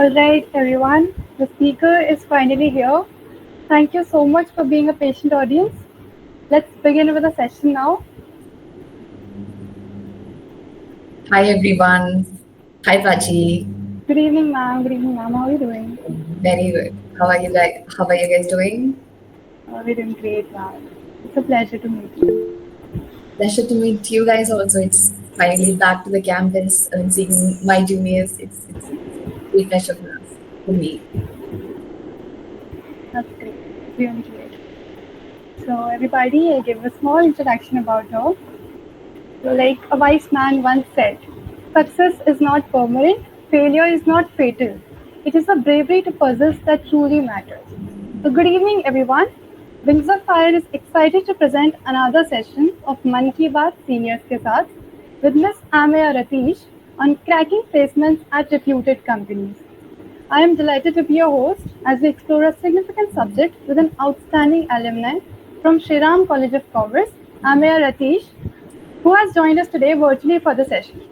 All right, everyone. The speaker is finally here. Thank you so much for being a patient audience. Let's begin with the session now. Hi everyone. Hi Pachi. Good evening, ma'am. Good evening, ma'am. How are you doing? Very good. How are you like? How are you guys doing? We're doing great, ma'am. It's a pleasure to meet you. Pleasure to meet you guys also. It's finally back to the campus and seeing my juniors. It's a pleasure for us for me. That's great. Really great. So, everybody, I'll give a small introduction about her. So, like a wise man once said, success is not permanent, failure is not fatal. It is the bravery to pursue that truly matters. So, good evening, everyone. Wings of Fire is excited to present another session of Mann Ki Baat Seniors ke Saath with Miss Ameya Ratheesh on cracking placements at reputed companies. I am delighted to be your host as we explore a significant subject with an outstanding alumni from Shri College of Commerce, Ameya Ratheesh, who has joined us today virtually for the session.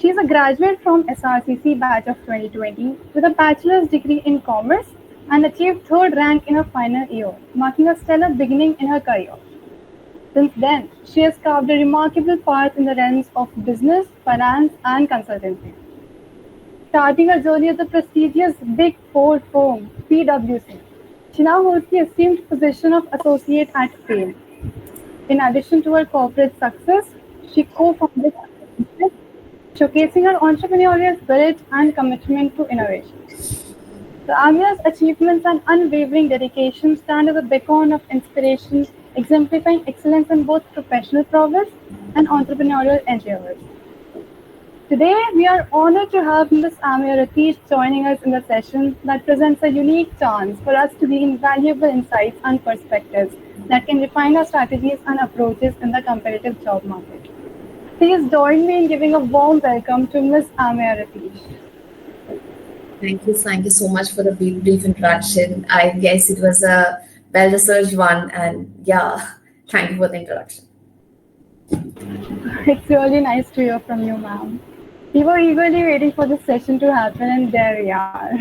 She is a graduate from SRCC batch of 2020 with a bachelor's degree in commerce and achieved third rank in her final year, marking a stellar beginning in her career. Since then, she has carved a remarkable path in the realms of business, finance, and consultancy. Starting her journey at the prestigious Big Four firm, PwC, she now holds the esteemed position of associate at Bain. In addition to her corporate success, she co-founded Alumina, showcasing her entrepreneurial spirit and commitment to innovation. So Amia's achievements and unwavering dedication stand as a beacon of inspiration, exemplifying excellence in both professional prowess and entrepreneurial endeavors. Today, we are honored to have Ms. Ameya Ratheesh joining us in the session that presents a unique chance for us to gain valuable insights and perspectives that can refine our strategies and approaches in the competitive job market. Please join me in giving a warm welcome to Ms. Ameya Ratheesh. Thank you so much for the brief introduction. I guess it was a well-researched one, and yeah, thank you for the introduction. It's really nice to hear from you, ma'am. We were eagerly waiting for this session to happen, and there we are.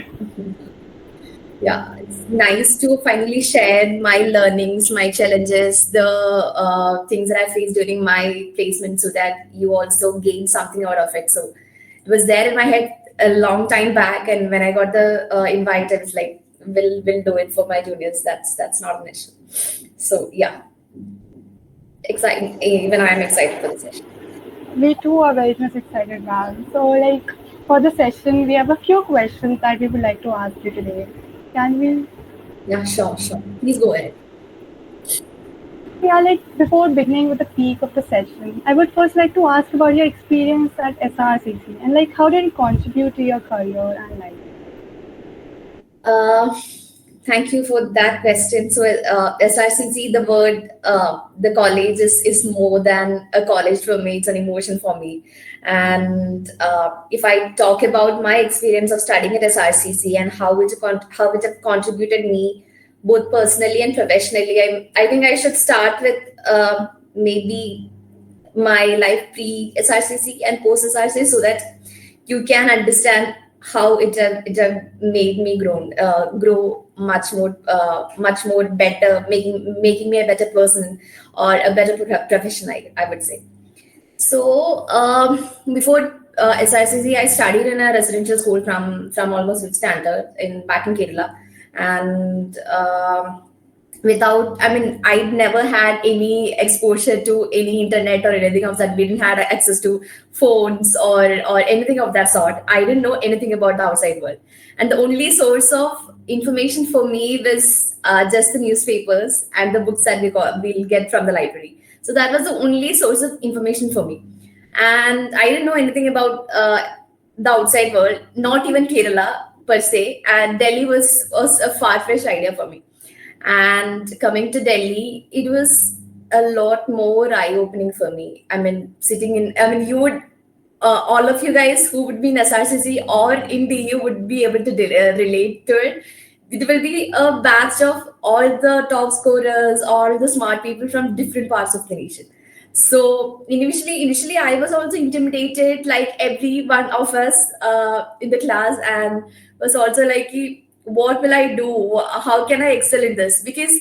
Yeah, it's nice to finally share my learnings, my challenges, the things that I faced during my placement so that you also gain something out of it. So it was there in my head a long time back. And when I got the invite, I was like, we'll do it for my juniors. That's not an issue. So yeah, exciting. Even I'm excited for the session. We too are very much excited, ma'am. So, like, for the session, we have a few questions that we would like to ask you today. Can we? Yeah, sure. Please go ahead. Yeah, like, before beginning with the peak of the session, I would first like to ask about your experience at SRCC and, like, how did it contribute to your career and life? Thank you for that question. So, SRCC, the word, the college is more than a college for me. It's an emotion for me. And if I talk about my experience of studying at SRCC and how it have contributed me both personally and professionally, I think I should start with maybe my life pre SRCC and post SRCC so that you can understand how it have made me grow much more better, making me a better person or a better professional, I would say. So before SRCC, I studied in a residential school from almost 6th standard in back in Kerala, and without, I mean, I'd never had any exposure to any internet or anything of that. We didn't have access to phones or anything of that sort. I didn't know anything about the outside world, and the only source of information for me was just the newspapers and the books that we'll get from the library. So that was the only source of information for me, and I didn't know anything about the outside world, not even Kerala per se. And Delhi was a far fetched idea for me. And coming to Delhi, it was a lot more eye opening for me. I mean, you would, all of you guys who would be in SRCC or in DU would be able to relate to it. It will be a batch of all the top scorers, all the smart people from different parts of the nation. So initially I was also intimidated, like every one of us in the class, and was also like, what will I do? How can I excel in this? Because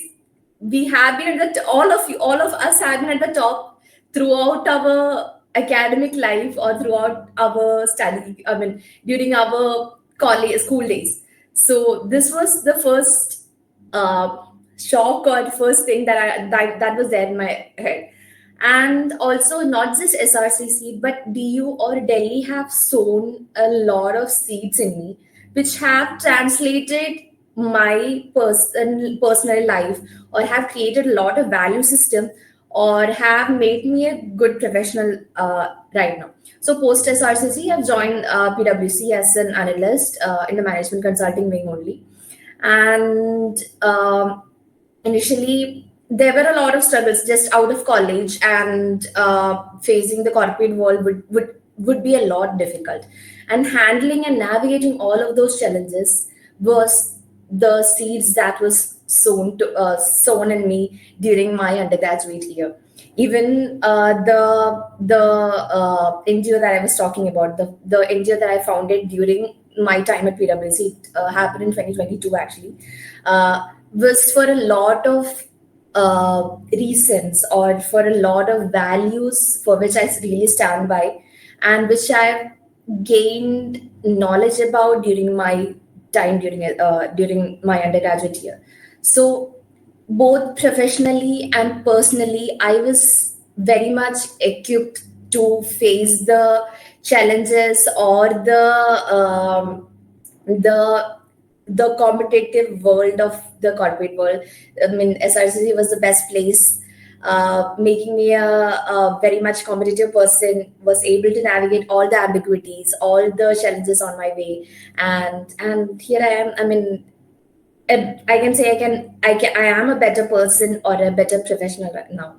we have been at the all of us have been at the top throughout our academic life or throughout our study. I mean, during our college school days. So this was the first uh, shock or the first thing that was there in my head. And also, not just SRCC, but DU or Delhi have sown a lot of seeds in me, which have translated my personal life, or have created a lot of value system, or have made me a good professional right now. So post SRCC, I've joined PwC as an analyst in the management consulting wing only. And initially there were a lot of struggles just out of college, and facing the corporate world would be a lot difficult, and handling and navigating all of those challenges was the seeds that was sown in me during my undergraduate year. Even the NGO that I was talking about, the NGO that I founded during my time at PwC, happened in 2022 actually, was for a lot of reasons, or for a lot of values for which I really stand by, and which I've gained knowledge about during my time during my undergraduate year. So both professionally and personally, I was very much equipped to face the challenges, or the the competitive world of the corporate world. I mean, SRCC was the best place, making me a very much competitive person, was able to navigate all the ambiguities, all the challenges on my way. And here I am. I mean, I can say I am a better person or a better professional right now.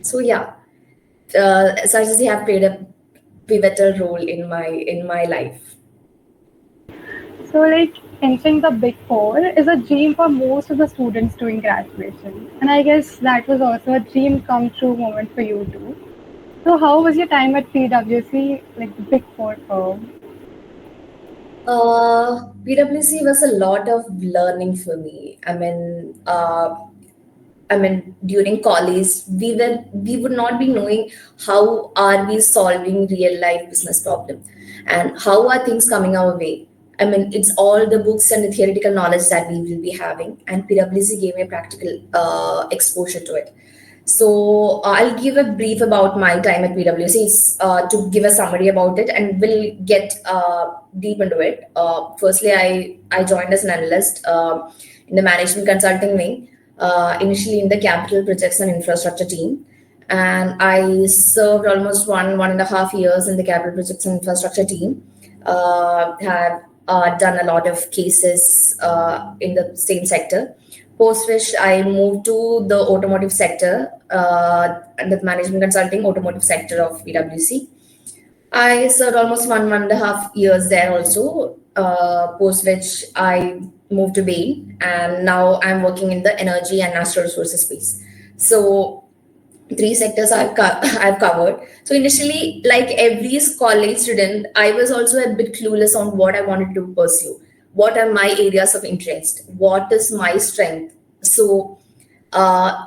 So yeah, SRCC have played a pivotal role in my life. So, like, entering the Big Four is a dream for most of the students doing graduation. And I guess that was also a dream come true moment for you too. So, how was your time at PwC, like the Big Four firm? PwC was a lot of learning for me. I mean, during college, we would not be knowing how are we solving real life business problem, and how are things coming our way. I mean, it's all the books and the theoretical knowledge that we will be having, and PwC gave me a practical exposure to it. So I'll give a brief about my time at PwC, to give a summary about it, and we'll get deep into it. Firstly, I joined as an analyst in the management consulting wing, initially in the capital projects and infrastructure team, and I served almost 1.5 years in the capital projects and infrastructure team. Had done a lot of cases in the same sector. Post which I moved to the automotive sector, and the management consulting automotive sector of PwC. I served almost 1.5 years there also. Post which I moved to Bain, and now I'm working in the energy and natural resources space. So three sectors I've covered. So initially, like every college student, I was also a bit clueless on what I wanted to pursue. What are my areas of interest? What is my strength? So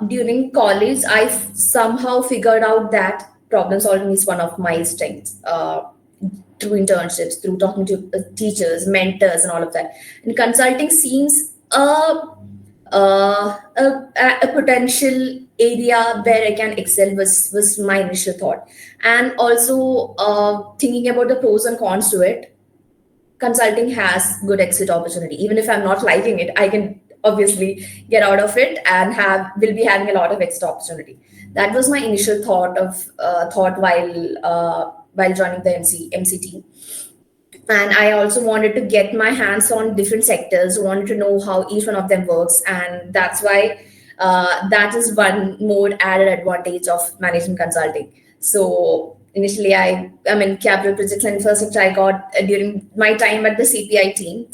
during college, I somehow figured out that problem solving is one of my strengths. Through internships, through talking to teachers, mentors, and all of that. And consulting seems a potential area where I can excel was my initial thought. And also thinking about the pros and cons to it, consulting has good exit opportunity. Even if I'm not liking it, I can obviously get out of it and will be having a lot of exit opportunity. That was my initial thought while joining the MCT. And I also wanted to get my hands on different sectors, wanted to know how each one of them works, and that's why that is one more added advantage of management consulting. So initially, I mean, capital projects and infrastructure I got during my time at the CPI team.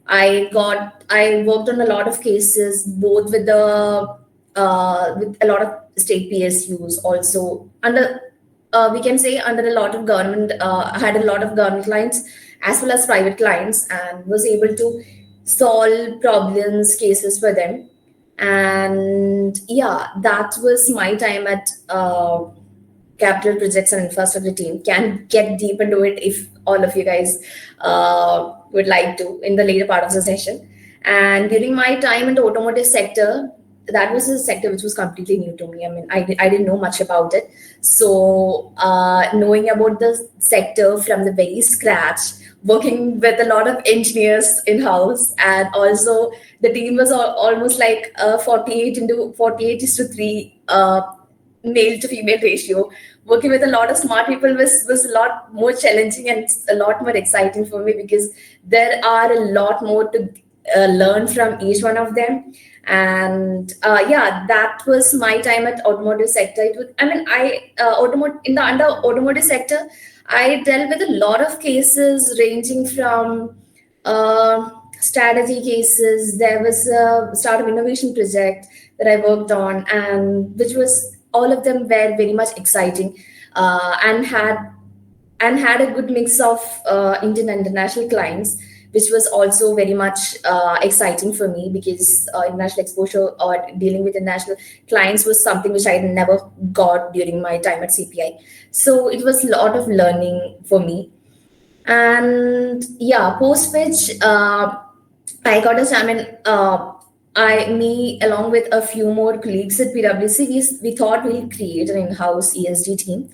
I worked on a lot of cases, both with the with a lot of state PSUs, also under we can say under a lot of government, had a lot of government clients as well as private clients, and was able to solve problems, cases for them. And yeah, that was my time at capital projects and infrastructure team. Can get deep into it if all of you guys would like to in the later part of the session. And during my time in the automotive sector, that was a sector which was completely new to me. I mean, I didn't know much about it. So knowing about the sector from the very scratch, working with a lot of engineers in house, and also the team was almost like 48 into 48 is to 3 male to female ratio. Working with a lot of smart people was a lot more challenging and a lot more exciting for me, because there are a lot more to learn from each one of them. And yeah, that was my time at automotive sector. It was, I mean, automotive in the under automotive sector, I dealt with a lot of cases ranging from strategy cases. There was a startup innovation project that I worked on, and which was, all of them were very much exciting, and had a good mix of Indian and international clients, which was also very much exciting for me, because international exposure or dealing with international clients was something which I never got during my time at CPI. So it was a lot of learning for me. And yeah, post which I got a, I mean, me along with a few more colleagues at PwC, we thought we'll create an in-house ESG team,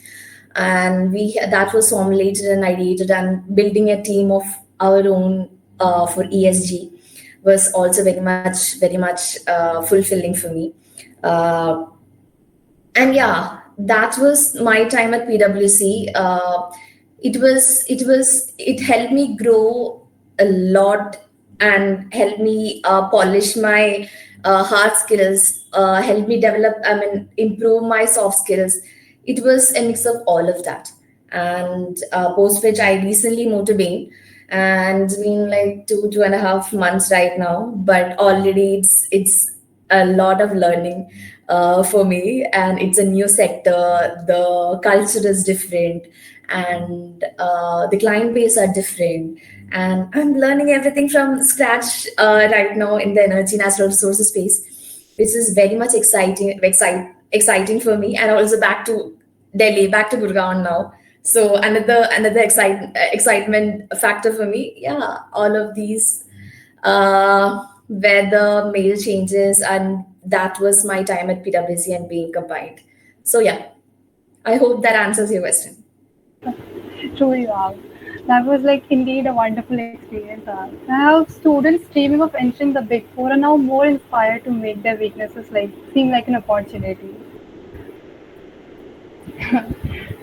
and we that was formulated and ideated, and building a team of our own for ESG was also very much fulfilling for me. Uh, and yeah, that was my time at PwC. It helped me grow a lot, and helped me polish my hard skills, helped me develop, I mean, improve my soft skills. It was a mix of all of that. And post which I recently moved to Bain, and it's been like 2.5 months right now, but already it's a lot of learning for me, and it's a new sector. The culture is different, and the client base are different, and I'm learning everything from scratch right now in the energy natural resources space, which is very much exciting for me. And also back to Delhi, back to Gurgaon now. So another excitement factor for me. Yeah, all of these were the major changes, and that was my time at PwC and being combined. So yeah, I hope that answers your question. Truly, wow. That was like indeed a wonderful experience. Now, students dreaming of entering the Big Four are now more inspired to make their weaknesses like seem like an opportunity.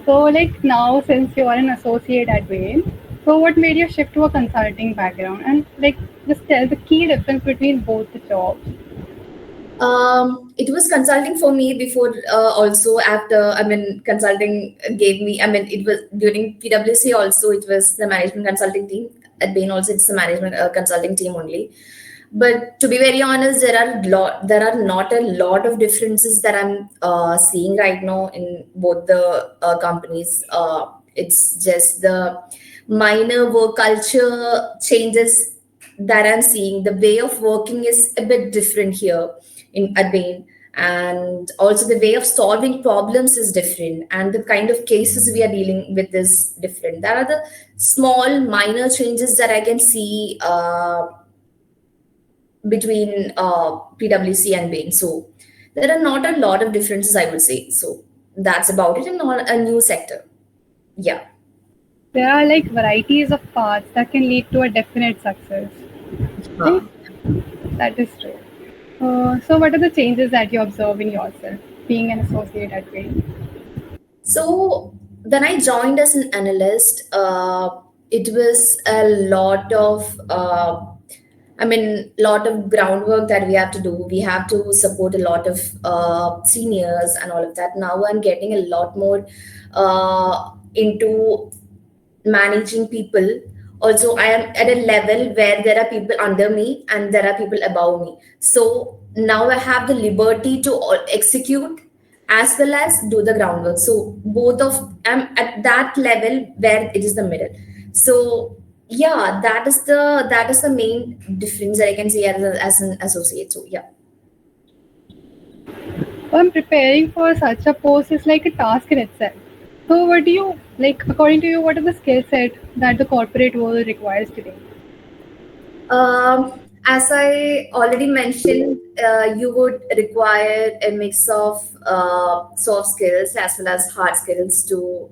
So, like now, since you are an associate at Bain, so what made you shift to a consulting background? And like, just tell the key difference between both the jobs. It was consulting for me before, also after, I mean, consulting gave me, I mean, it was during PwC also, it was the management consulting team. At Bain also, it's the management consulting team only. But to be very honest, there are not a lot of differences that I'm seeing right now in both the companies. It's just the minor work culture changes that I'm seeing. The way of working is a bit different here in at Bain, and also the way of solving problems is different, and the kind of cases we are dealing with is different. There are the small minor changes that I can see between PwC and Bain. So there are not a lot of differences, I would say. So that's about it in a new sector. Yeah. There are like varieties of paths that can lead to a definite success. Right? That is true. So, what are the changes that you observe in yourself being an associate at Bain? So when I joined as an analyst, it was a lot of, lot of groundwork that we have to do. We have to support a lot of seniors and all of that. Now I'm getting a lot more into managing people. Also, I am at a level where there are people under me and there are people above me. So now I have the liberty to execute as well as do the groundwork. So both of I'm at that level where it is the middle. So yeah, that is the main difference that I can see as an associate. So yeah. Well, preparing for such a post is like a task in itself. So, what do you like? According to you, what are the skill set that the corporate world requires today? As I already mentioned, you would require a mix of soft skills as well as hard skills to,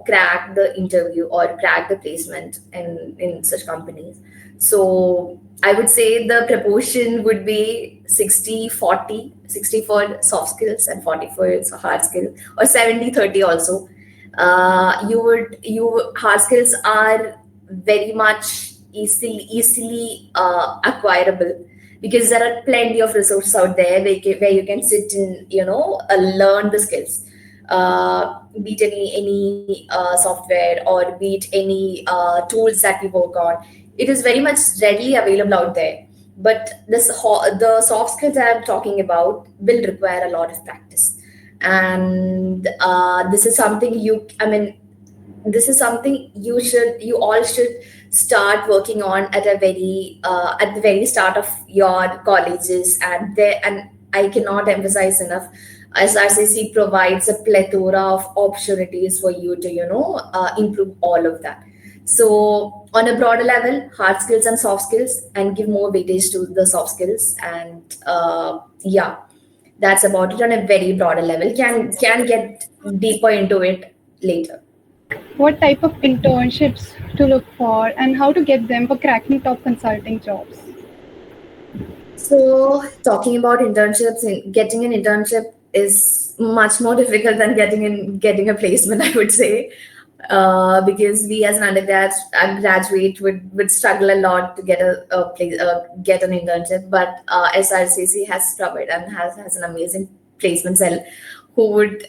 crack the interview or crack the placement in such companies. So I would say the proportion would be 60-40, 60 for soft skills and 40 for hard skills, or 70-30 also. Hard skills are very much easily acquirable, because there are plenty of resources out there where you can sit and learn the skills, be it any software, or be it any tools that we work on. It is very much readily available out there. But the soft skills that I'm talking about will require a lot of practice. And this is something you all should start working on at the very start of your colleges. And I cannot emphasize enough, SRCC provides a plethora of opportunities for you to improve all of that. So on a broader level, hard skills and soft skills, and give more weightage to the soft skills. And yeah, that's about it on a very broader level. Can get deeper into it later. What type of internships to look for, and how to get them for cracking top consulting jobs? So talking about internships, getting an internship is much more difficult than getting a placement, I would say, because we as an graduate would struggle a lot to get an internship. But SRCC has provided and has an amazing placement cell who would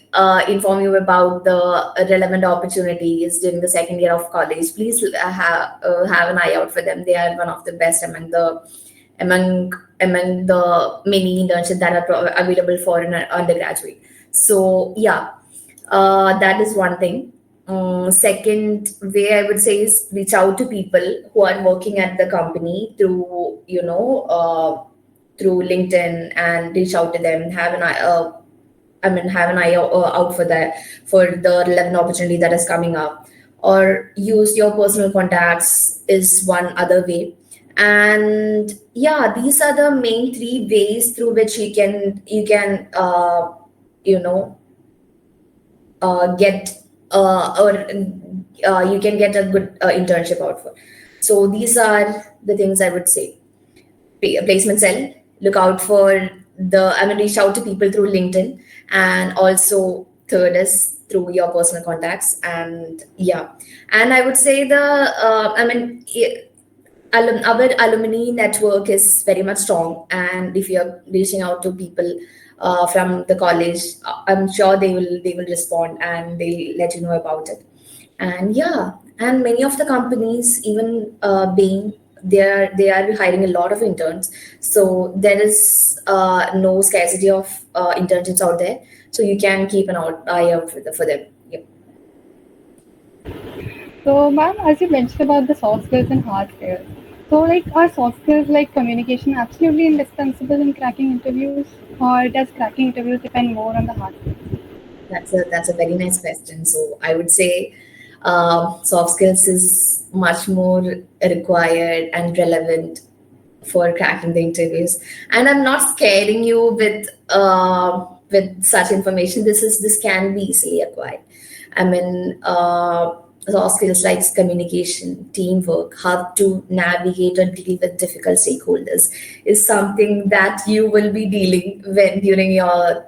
inform you about the relevant opportunities during the second year of college. Please have an eye out for them. They are one of the best among the many internships that are available for an undergraduate. So yeah, that is one thing. Second way I would say is reach out to people who are working at the company through LinkedIn, and reach out to them. Have an eye out for the relevant opportunity that is coming up, or use your personal contacts is one other way. And yeah, these are the main three ways through which you can you know get or you can get a good internship out for. So these are the things I would say. Placement cell, look out for reach out to people through LinkedIn, and also third is through your personal contacts. And yeah, and I would say our alumni network is very much strong, and if you're reaching out to people from the college, I'm sure they will respond, and they'll let you know about it. And yeah, and many of the companies, even Bain, they are hiring a lot of interns. So there is no scarcity of internships out there. So you can keep an eye out for them. Yep. So, ma'am, as you mentioned about the soft skills and hard skills, so like are soft skills like communication absolutely indispensable in cracking interviews, or does cracking interviews depend more on the hard skills? That's a very nice question. So I would say soft skills is much more required and relevant for cracking the interviews. And I'm not scaring you with such information. This can be easily acquired. I mean, soft skills like communication, teamwork, how to navigate or deal with difficult stakeholders is something that you will be dealing when during your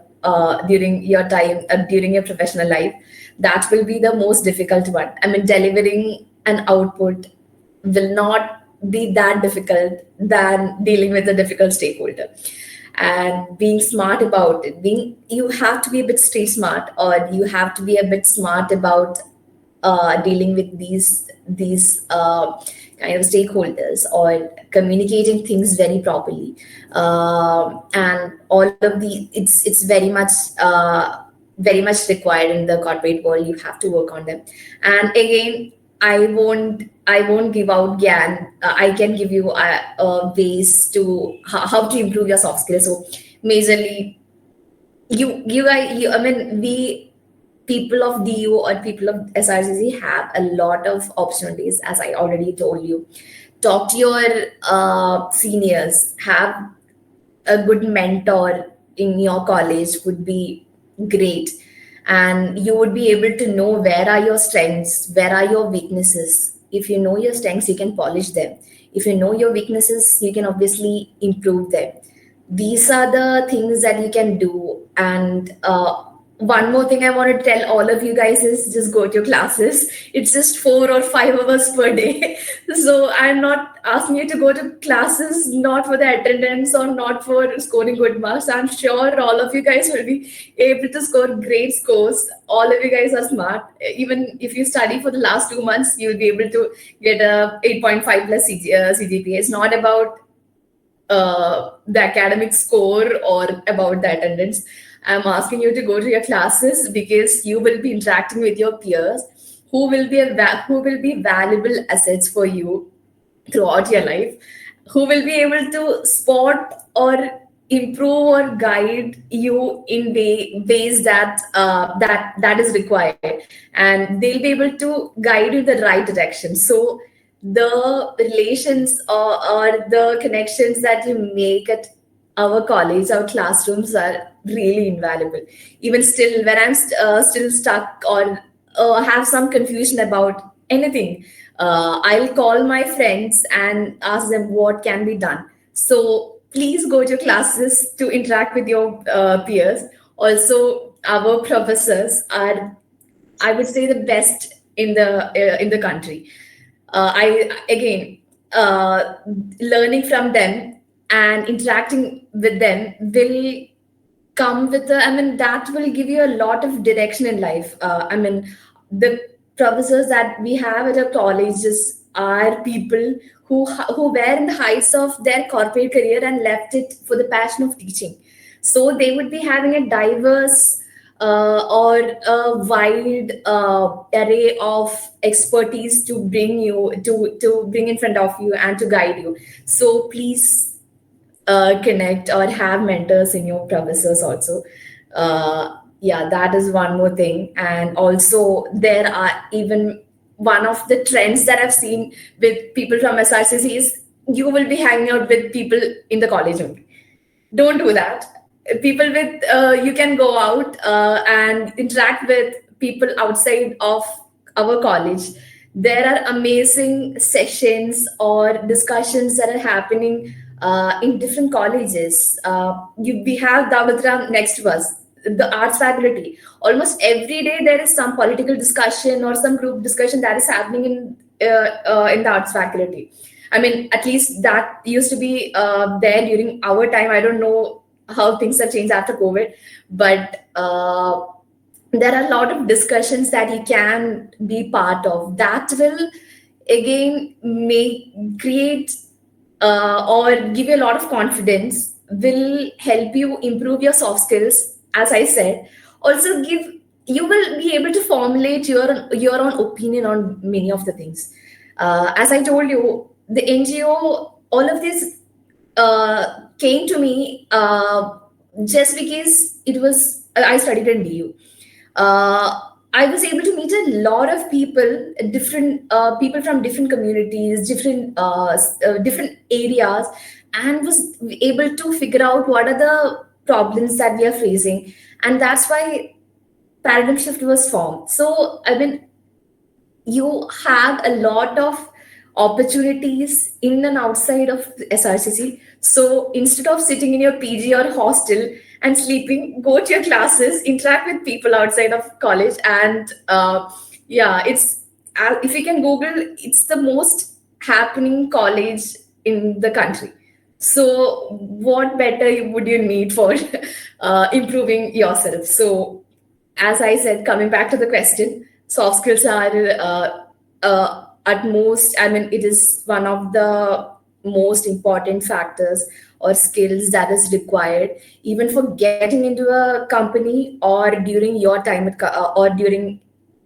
time during your professional life. That will be the most difficult one. I mean, delivering an output will not be that difficult than dealing with a difficult stakeholder. And being smart about it, you have to be a bit street smart, or you have to be a bit smart about dealing with these kind of stakeholders or communicating things very properly, and all of the it's very much required in the corporate world. You have to work on them. And again, I won't give out gyan. I can give you ways to how to improve your soft skills. So majorly, you guys, I mean, we people of DU or people of SRCC have a lot of opportunities, as I already told you. Talk to your seniors. Have a good mentor in your college would be great, and you would be able to know where are your strengths, where are your weaknesses. If you know your strengths, you can polish them. If you know your weaknesses, you can obviously improve them. These are the things that you can do. And one more thing I want to tell all of you guys is just go to your classes. It's just 4 or 5 hours per day. So I'm not asking you to go to classes not for the attendance or not for scoring good marks. I'm sure all of you guys will be able to score great scores. All of you guys are smart. Even if you study for the last 2 months, you'll be able to get a 8.5 plus CGPA. It's not about the academic score or about the attendance. I'm asking you to go to your classes because you will be interacting with your peers who will be who will be valuable assets for you throughout your life, who will be able to spot or improve or guide you in ways that is required, and they'll be able to guide you in the right direction. So the relations or the connections that you make at our college, our classrooms are really invaluable. Even still, when I'm still stuck or have some confusion about anything, I'll call my friends and ask them what can be done. So please go to your classes to interact with your peers. Also, our professors are, I would say, the best in the country. I again, learning from them and interacting with them will come with I mean, that will give you a lot of direction in life. I mean, the professors that we have at our colleges are people who were in the heights of their corporate career and left it for the passion of teaching. So they would be having a diverse or a wide array of expertise to bring you to bring in front of you and to guide you. So please connect or have mentors in your professors also. Yeah, that is one more thing. And also, there are even one of the trends that I've seen with people from SRCC is you will be hanging out with people in the college only. Don't do that. People with you can go out and interact with people outside of our college. There are amazing sessions or discussions that are happening in different colleges. We have Davatra next to us, the arts faculty. Almost every day there is some political discussion or some group discussion that is happening in the arts faculty. I mean, at least that used to be there during our time. I don't know how things have changed after COVID, but there are a lot of discussions that you can be part of. That will again create or give you a lot of confidence. Will help you improve your soft skills, as I said. Also, you will be able to formulate your own opinion on many of the things. As I told you, the NGO, all of this came to me just because it was I studied in DU. I was able to meet a lot of people, different people from different communities, different areas, and was able to figure out what are the problems that we are facing, and that's why paradigm shift was formed. So I mean, you have a lot of opportunities in and outside of SRCC. So instead of sitting in your PG or hostel and sleeping, go to your classes, interact with people outside of college, and yeah, it's if you can Google, it's the most happening college in the country. So what better would you need for improving yourself? So as I said, coming back to the question, Soft skills are at most, I mean, it is one of the most important factors or skills that is required even for getting into a company or during your time or during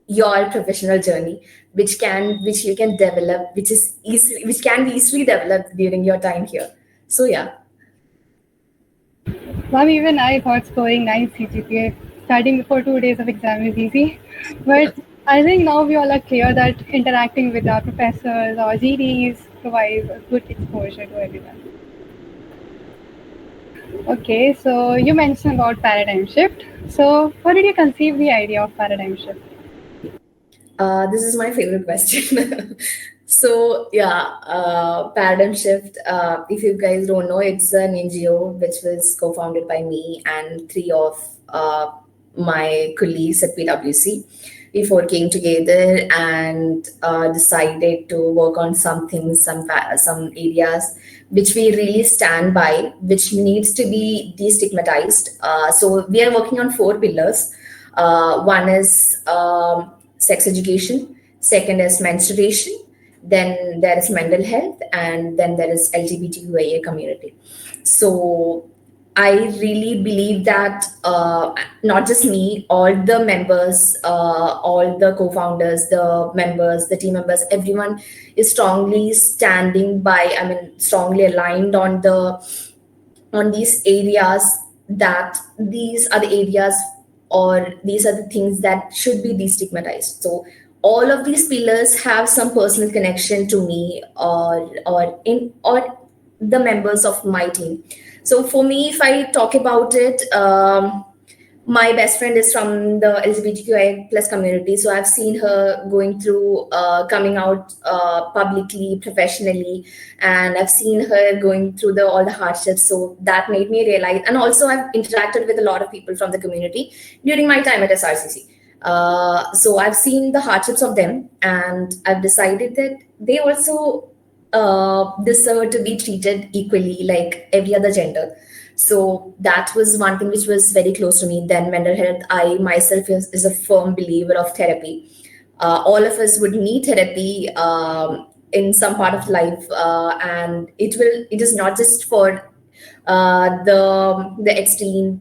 your professional journey, which you can develop, which can be easily developed during your time here. So yeah. Ma'am, even I thought scoring 9 CGPA starting before 2 days of exam is easy. But I think now we all are clear that interacting with our professors or GDs provides a good exposure to everyone. Okay, so you mentioned about paradigm shift. So how did you conceive the idea of paradigm shift? This is my favorite question. So yeah, paradigm shift. If you guys don't know, it's an NGO which was co-founded by me and three of my colleagues at PwC. We four came together and decided to work on some things, some areas which we really stand by, which needs to be destigmatized. So we are working on four pillars. One is sex education, second is menstruation, then there is mental health, and then there is LGBTQIA community. So I really believe that not just me, all the members, all the co-founders, the members, the team members, everyone is strongly standing by. I mean, strongly aligned on these areas, that these are the areas or these are the things that should be destigmatized. So all of these pillars have some personal connection to me or the members of my team. So for me, if I talk about it, my best friend is from the LGBTQI plus community, so I've seen her going through coming out publicly, professionally, and I've seen her going through all the hardships. So that made me realize, and also I've interacted with a lot of people from the community during my time at SRCC. So I've seen the hardships of them, and I've decided that they also deserve to be treated equally like every other gender. So that was one thing which was very close to me. Then mental health, I myself is a firm believer of therapy. All of us would need therapy in some part of life, and it is not just for the extreme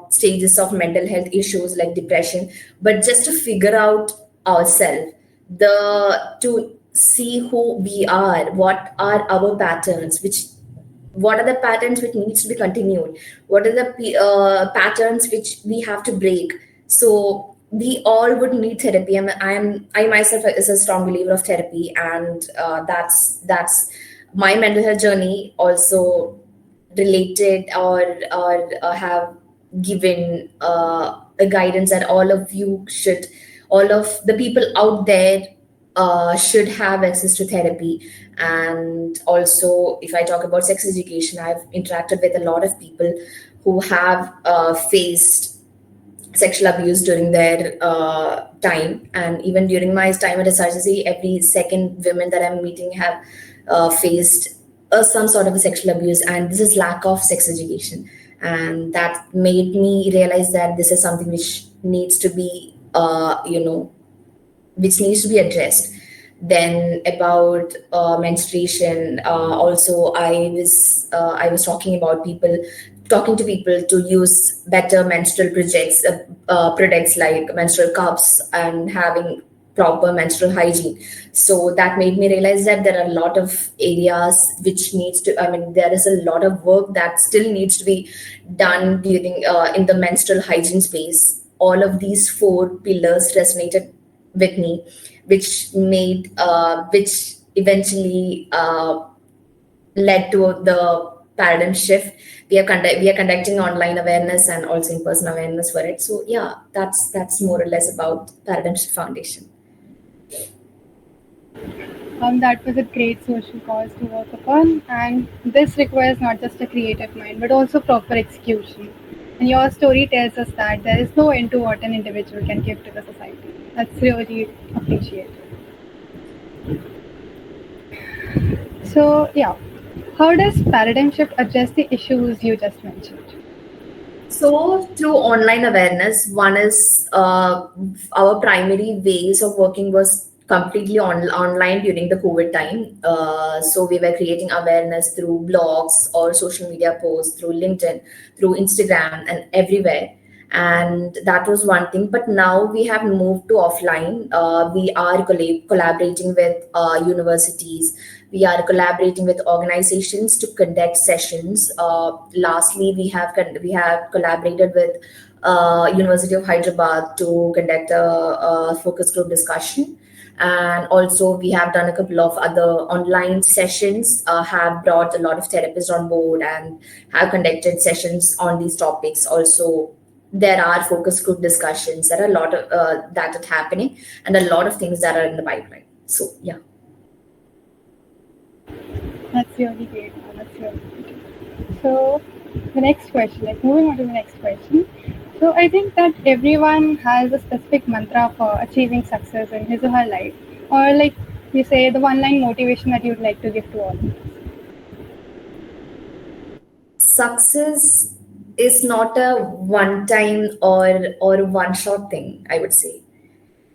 stages of mental health issues like depression, but just to figure out ourselves, to see who we are, what are our patterns, what are the patterns which needs to be continued, what are the patterns which we have to break. So we all would need therapy. I myself is a strong believer of therapy, and that's my mental health journey also related or have given a guidance that all of the people out there should have access to therapy. And also, if I talk about sex education, I've interacted with a lot of people who have faced sexual abuse during their time, and even during my time at SRCC, every second women that I'm meeting have faced some sort of a sexual abuse, and this is lack of sex education. And that made me realize that this is something which needs to be which needs to be addressed. Then about menstruation, also I was talking to people to use better menstrual products like menstrual cups and having proper menstrual hygiene. So that made me realize that there are a lot of areas which needs to, I mean, there is a lot of work that still needs to be done during in the menstrual hygiene space. All of these four pillars resonated with me, which eventually led to the paradigm shift. We are conducting online awareness and also in person awareness for it. So yeah, that's more or less about Paradigm Shift Foundation. That was a great social cause to work upon, and this requires not just a creative mind but also proper execution. And your story tells us that there is no end to what an individual can give to the society. That's really appreciated. So, yeah, how does paradigm shift address the issues you just mentioned? So through online awareness, one is our primary ways of working was completely online during the COVID time. So we were creating awareness through blogs or social media posts, through LinkedIn, through Instagram, and everywhere. And that was one thing. But now we have moved to offline. We are collaborating with universities. We are collaborating with organizations to conduct sessions. Lastly, we have collaborated with University of Hyderabad to conduct a focus group discussion, and also we have done a couple of other online sessions. Have brought a lot of therapists on board and have conducted sessions on these topics. Also, there are focus group discussions. There are a lot of that are happening, and a lot of things that are in the pipeline. So yeah. That's really great. That's really great. So, the next question, like moving on to the next question. So, I think that everyone has a specific mantra for achieving success in his or her life, or like you say, the one line motivation that you'd like to give to all. Success is not a one time or one shot thing, I would say.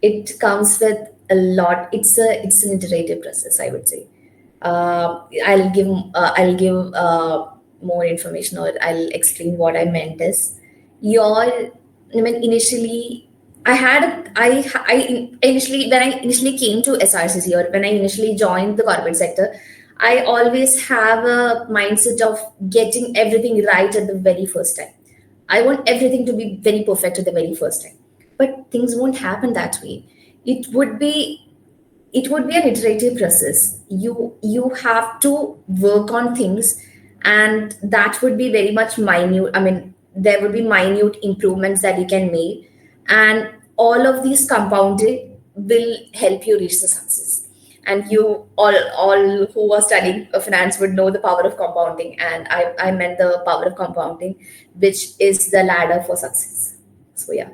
It comes with a lot. It's an iterative process, I would say. I'll give more information, or I'll explain what I meant is your I mean initially I had I initially when I initially came to SRCC, or when I initially joined the corporate sector, I always have a mindset of getting everything right at the very first time. I want everything to be very perfect at the very first time. But things won't happen that way. It would be it would be an iterative process. You have to work on things, and that would be very much minute. I mean, there would be minute improvements that you can make, and all of these compounded will help you reach the success. And you all who are studying finance would know the power of compounding, and I meant the power of compounding, which is the ladder for success. So yeah,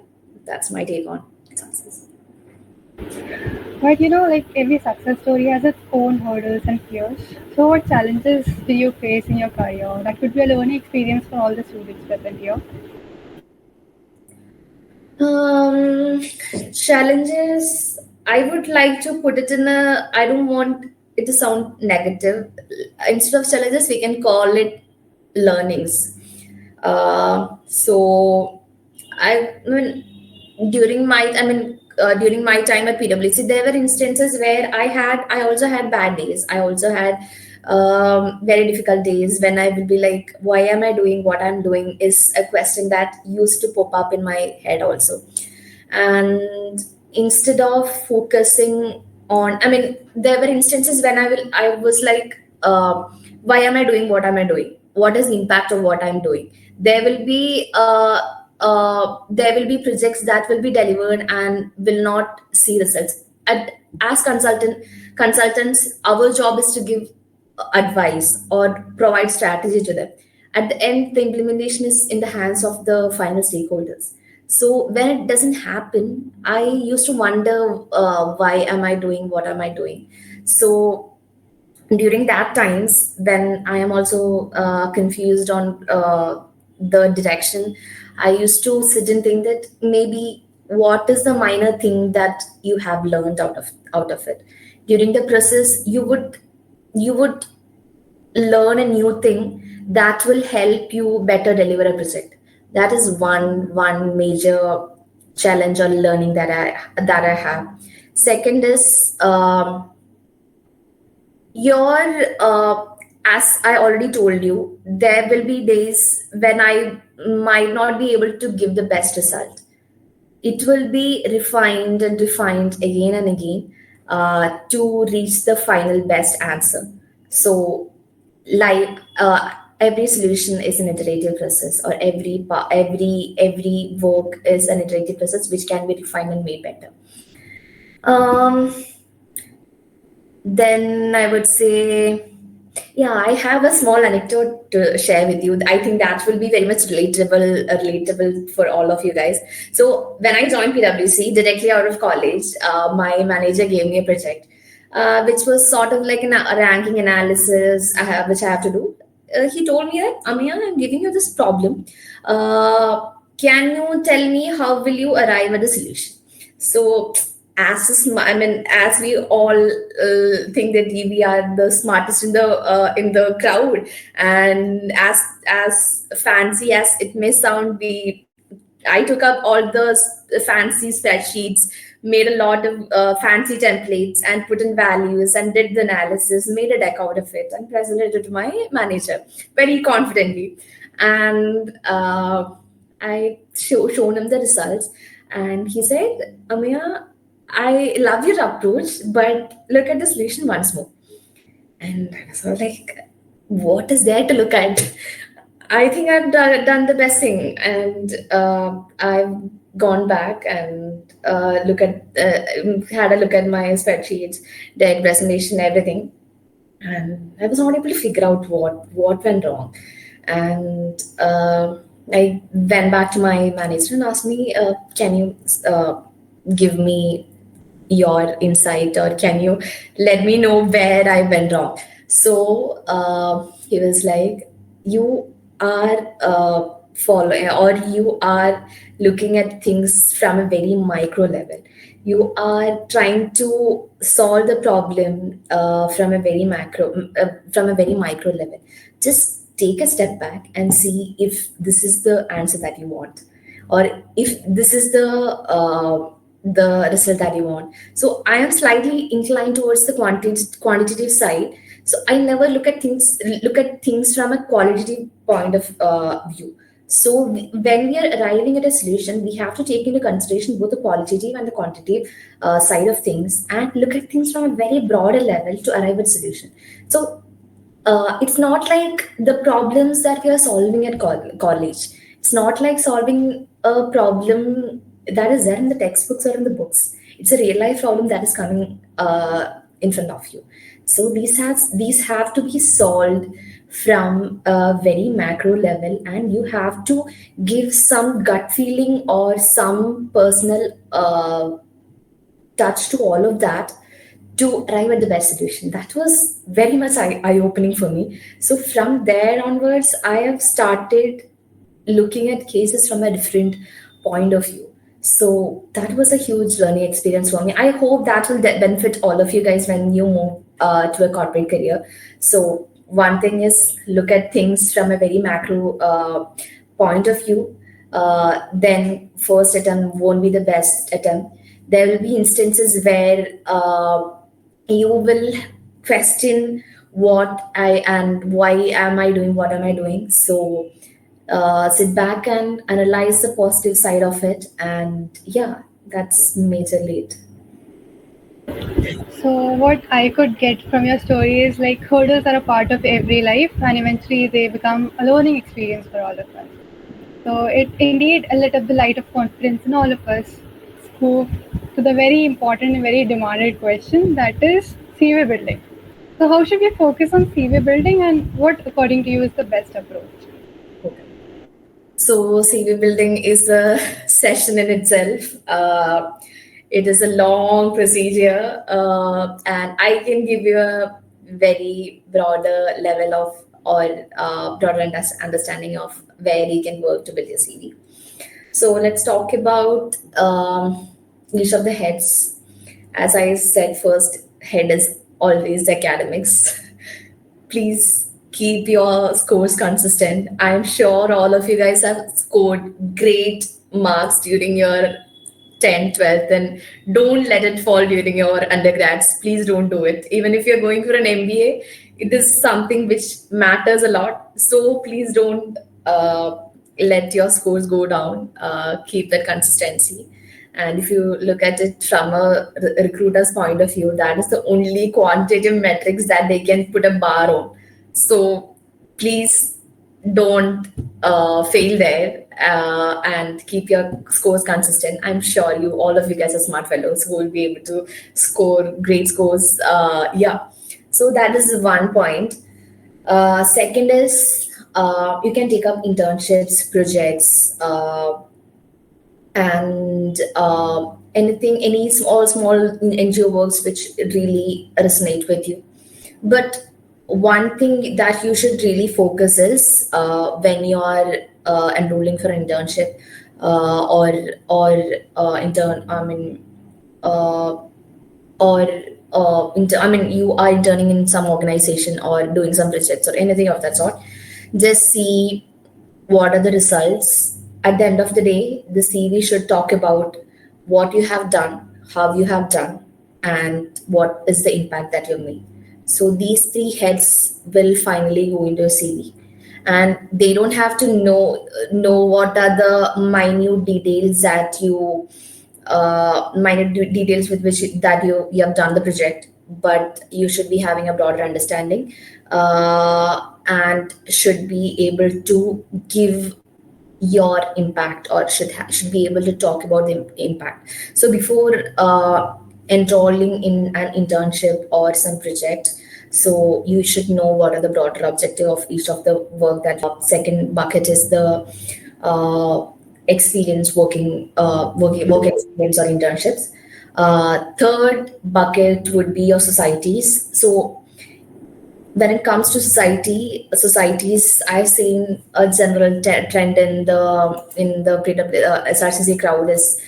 that's my take on success. But like every success story has its own hurdles and fears. So, what challenges do you face in your career? That could be a learning experience for all the students present here. Um, Challenges. I would like to put it in a. I don't want it to sound negative. Instead of challenges, we can call it learnings. So I mean, during my time at PwC, there were instances where I also had bad days. I also had very difficult days when I will be like, why am I doing what I'm doing? Is a question that used to pop up in my head also. And instead of focusing on, I mean, there were instances when I was like, why am I doing what am I doing? What is the impact of what I'm doing? There will be projects that will be delivered and will not see results. As consultants, our job is to give advice or provide strategy to them. At the end, the implementation is in the hands of the final stakeholders. So when it doesn't happen, I used to wonder, why am I doing what am I doing? So during that times when I am also confused on the direction, I used to sit and think that maybe what is the minor thing that you have learned out of it. During the process, you would learn a new thing that will help you better deliver a project. That is one major challenge or learning that I have. Second is, your as I already told you, there will be days when I might not be able to give the best result. It will be refined and refined again and again to reach the final best answer. So, like every solution is an iterative process, or every work is an iterative process which can be refined and made better. Um, then I would say, yeah, I have a small anecdote to share with you. I think that will be very much relatable for all of you guys. So when I joined PwC directly out of college, my manager gave me a project, which was sort of like a ranking analysis which I have to do. he told me that, Ameya, I'm giving you this problem. Can you tell me how will you arrive at the solution? So, I mean, as we all think that we are the smartest in the crowd, and as fancy as it may sound, I took up all the fancy spreadsheets, made a lot of fancy templates, and put in values and did the analysis, made a deck out of it, and presented it to my manager very confidently. And shown him the results, and he said, Ameya, I love your approach, but look at the solution once more. And I was all like, what is there to look at? I think I've done the best thing, and I've gone back and had a look at my spreadsheets, deck, presentation, everything, and I was not able to figure out what went wrong. And I went back to my manager and asked me, "Can you give me your insight, or can you let me know where I went wrong?" So he was like, "You are following, or you are looking at things from a very micro level. You are trying to solve the problem from a very micro level. Just take a step back and see if this is the answer that you want, or if this is the result that you want." So I am slightly inclined towards the quantitative side. So I never look at things from a qualitative point of view. So when we are arriving at a solution, we have to take into consideration both the qualitative and the quantitative side of things, and look at things from a very broader level to arrive at solution. So it's not like the problems that we are solving at college. It's not like solving a problem that is there in the textbooks or in the books. It's a real life problem that is coming in front of you. So these have to be solved from a very macro level, and you have to give some gut feeling or some personal touch to all of that to arrive at the best solution. That was very much eye-opening for me. So from there onwards, I have started looking at cases from a different point of view. So that was a huge learning experience for me. I hope that will benefit all of you guys when you move to a corporate career. So one thing is, look at things from a very macro point of view. Then first attempt won't be the best attempt. There will be instances where you will question what I and why am I doing what am I doing. So sit back and analyze the positive side of it, and yeah, that's majorly it. So, what I could get from your story is like hurdles are a part of every life, and eventually they become a learning experience for all of us. So, it indeed lit up the light of confidence in all of us. Move to the very important and very demanded question, that is CV building. So, how should we focus on CV building, and what, according to you, is the best approach? So CV building is a session in itself. It is a long procedure, and I can give you a very broader level of, or broader understanding of where you can work to build your CV. So let's talk about each of the heads. As I said, first head is always the academics. Please keep your scores consistent. I'm sure all of you guys have scored great marks during your 10th, 12th, and don't let it fall during your undergrads. Please don't do it. Even if you're going for an MBA, it is something which matters a lot. So please don't let your scores go down. Keep that consistency. And if you look at it from a recruiter's point of view, that is the only quantitative metrics that they can put a bar on. So please don't fail there, and keep your scores consistent. I'm sure all of you guys are smart fellows who will be able to score great scores. Yeah. So that is one point. Second is, you can take up internships, projects, and any small NGO works which really resonate with you. But one thing that you should really focus is when you are enrolling for internship or intern. I mean, uh, or I mean, you are interning in some organization or doing some projects or anything of that sort. Just see what are the results. At the end of the day, the CV should talk about what you have done, how you have done, and what is the impact that you've made. So these three heads will finally go into your CV, and they don't have to know what are the minute details that you details with which that you have done the project, but you should be having a broader understanding, and should be able to give your impact, or should be able to talk about the impact. So before enrolling in an internship or some project, so you should know what are the broader objective of each of the work. That second bucket is the uh, experience work experience or internships. Third bucket would be your societies. So when it comes to societies, I've seen a general trend in the SRCC crowd is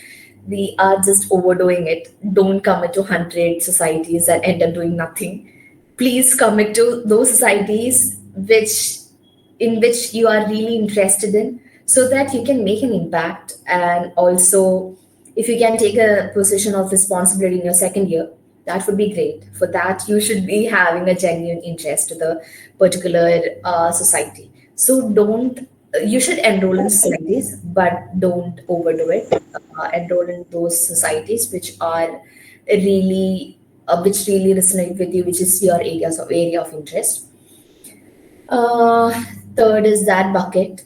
we are just overdoing it. Don't commit to 100 societies and end up doing nothing. Please commit to those societies in which you are really interested in, so that you can make an impact. And also, if you can take a position of responsibility in your second year, that would be great. For that, you should be having a genuine interest to the particular society. So don't you should enroll in societies, but don't overdo it. Enroll in those societies which really resonate with you, which is your area of interest. uh, Third is that bucket.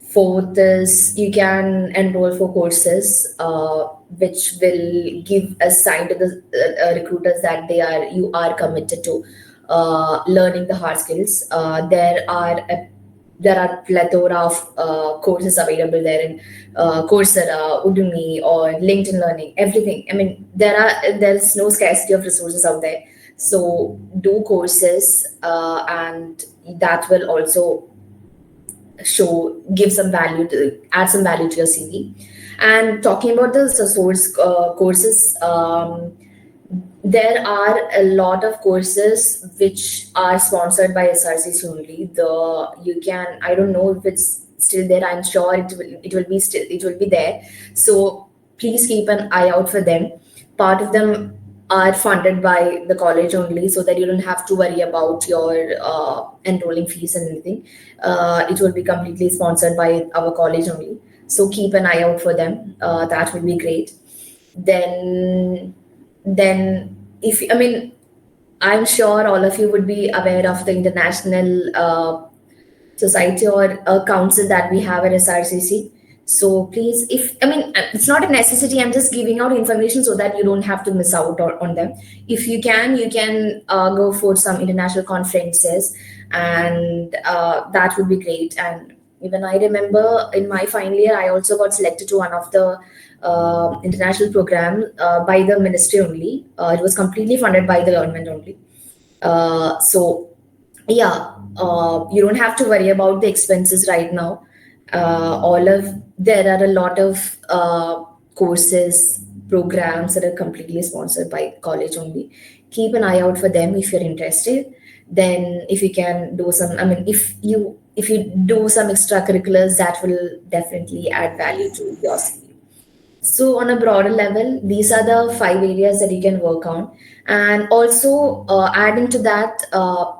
Fourth is you can enroll for courses, which will give a sign to the recruiters that you are committed to learning the hard skills. There are plethora of courses available there in Coursera, Udemy, or LinkedIn Learning. Everything. I mean, there's no scarcity of resources out there. So do courses, and that will also add some value to your CV. And talking about the source courses, there are a lot of courses which are sponsored by SRCC only. I don't know if it's still there. I'm sure it will be there. So please keep an eye out for them. Part of them are funded by the college only, so that you don't have to worry about your enrolling fees and anything. It will be completely sponsored by our college only. So keep an eye out for them. That would be great. Then, if I mean, I'm sure all of you would be aware of the international society or council that we have at SRCC. So please, if I mean, it's not a necessity. I'm just giving out information so that you don't have to miss out on them. If you can go for some international conferences, and that would be great. And even I remember in my final year, I also got selected to one of the international program by the ministry only. It was completely funded by the government only. So yeah, you don't have to worry about the expenses right now. All of There are a lot of courses, programs that are completely sponsored by college only. Keep an eye out for them if you're interested. Then if you can do some, I mean, if you do some extracurriculars, that will definitely add value to your CV. So, on a broader level, these are the five areas that you can work on. And also, adding to that,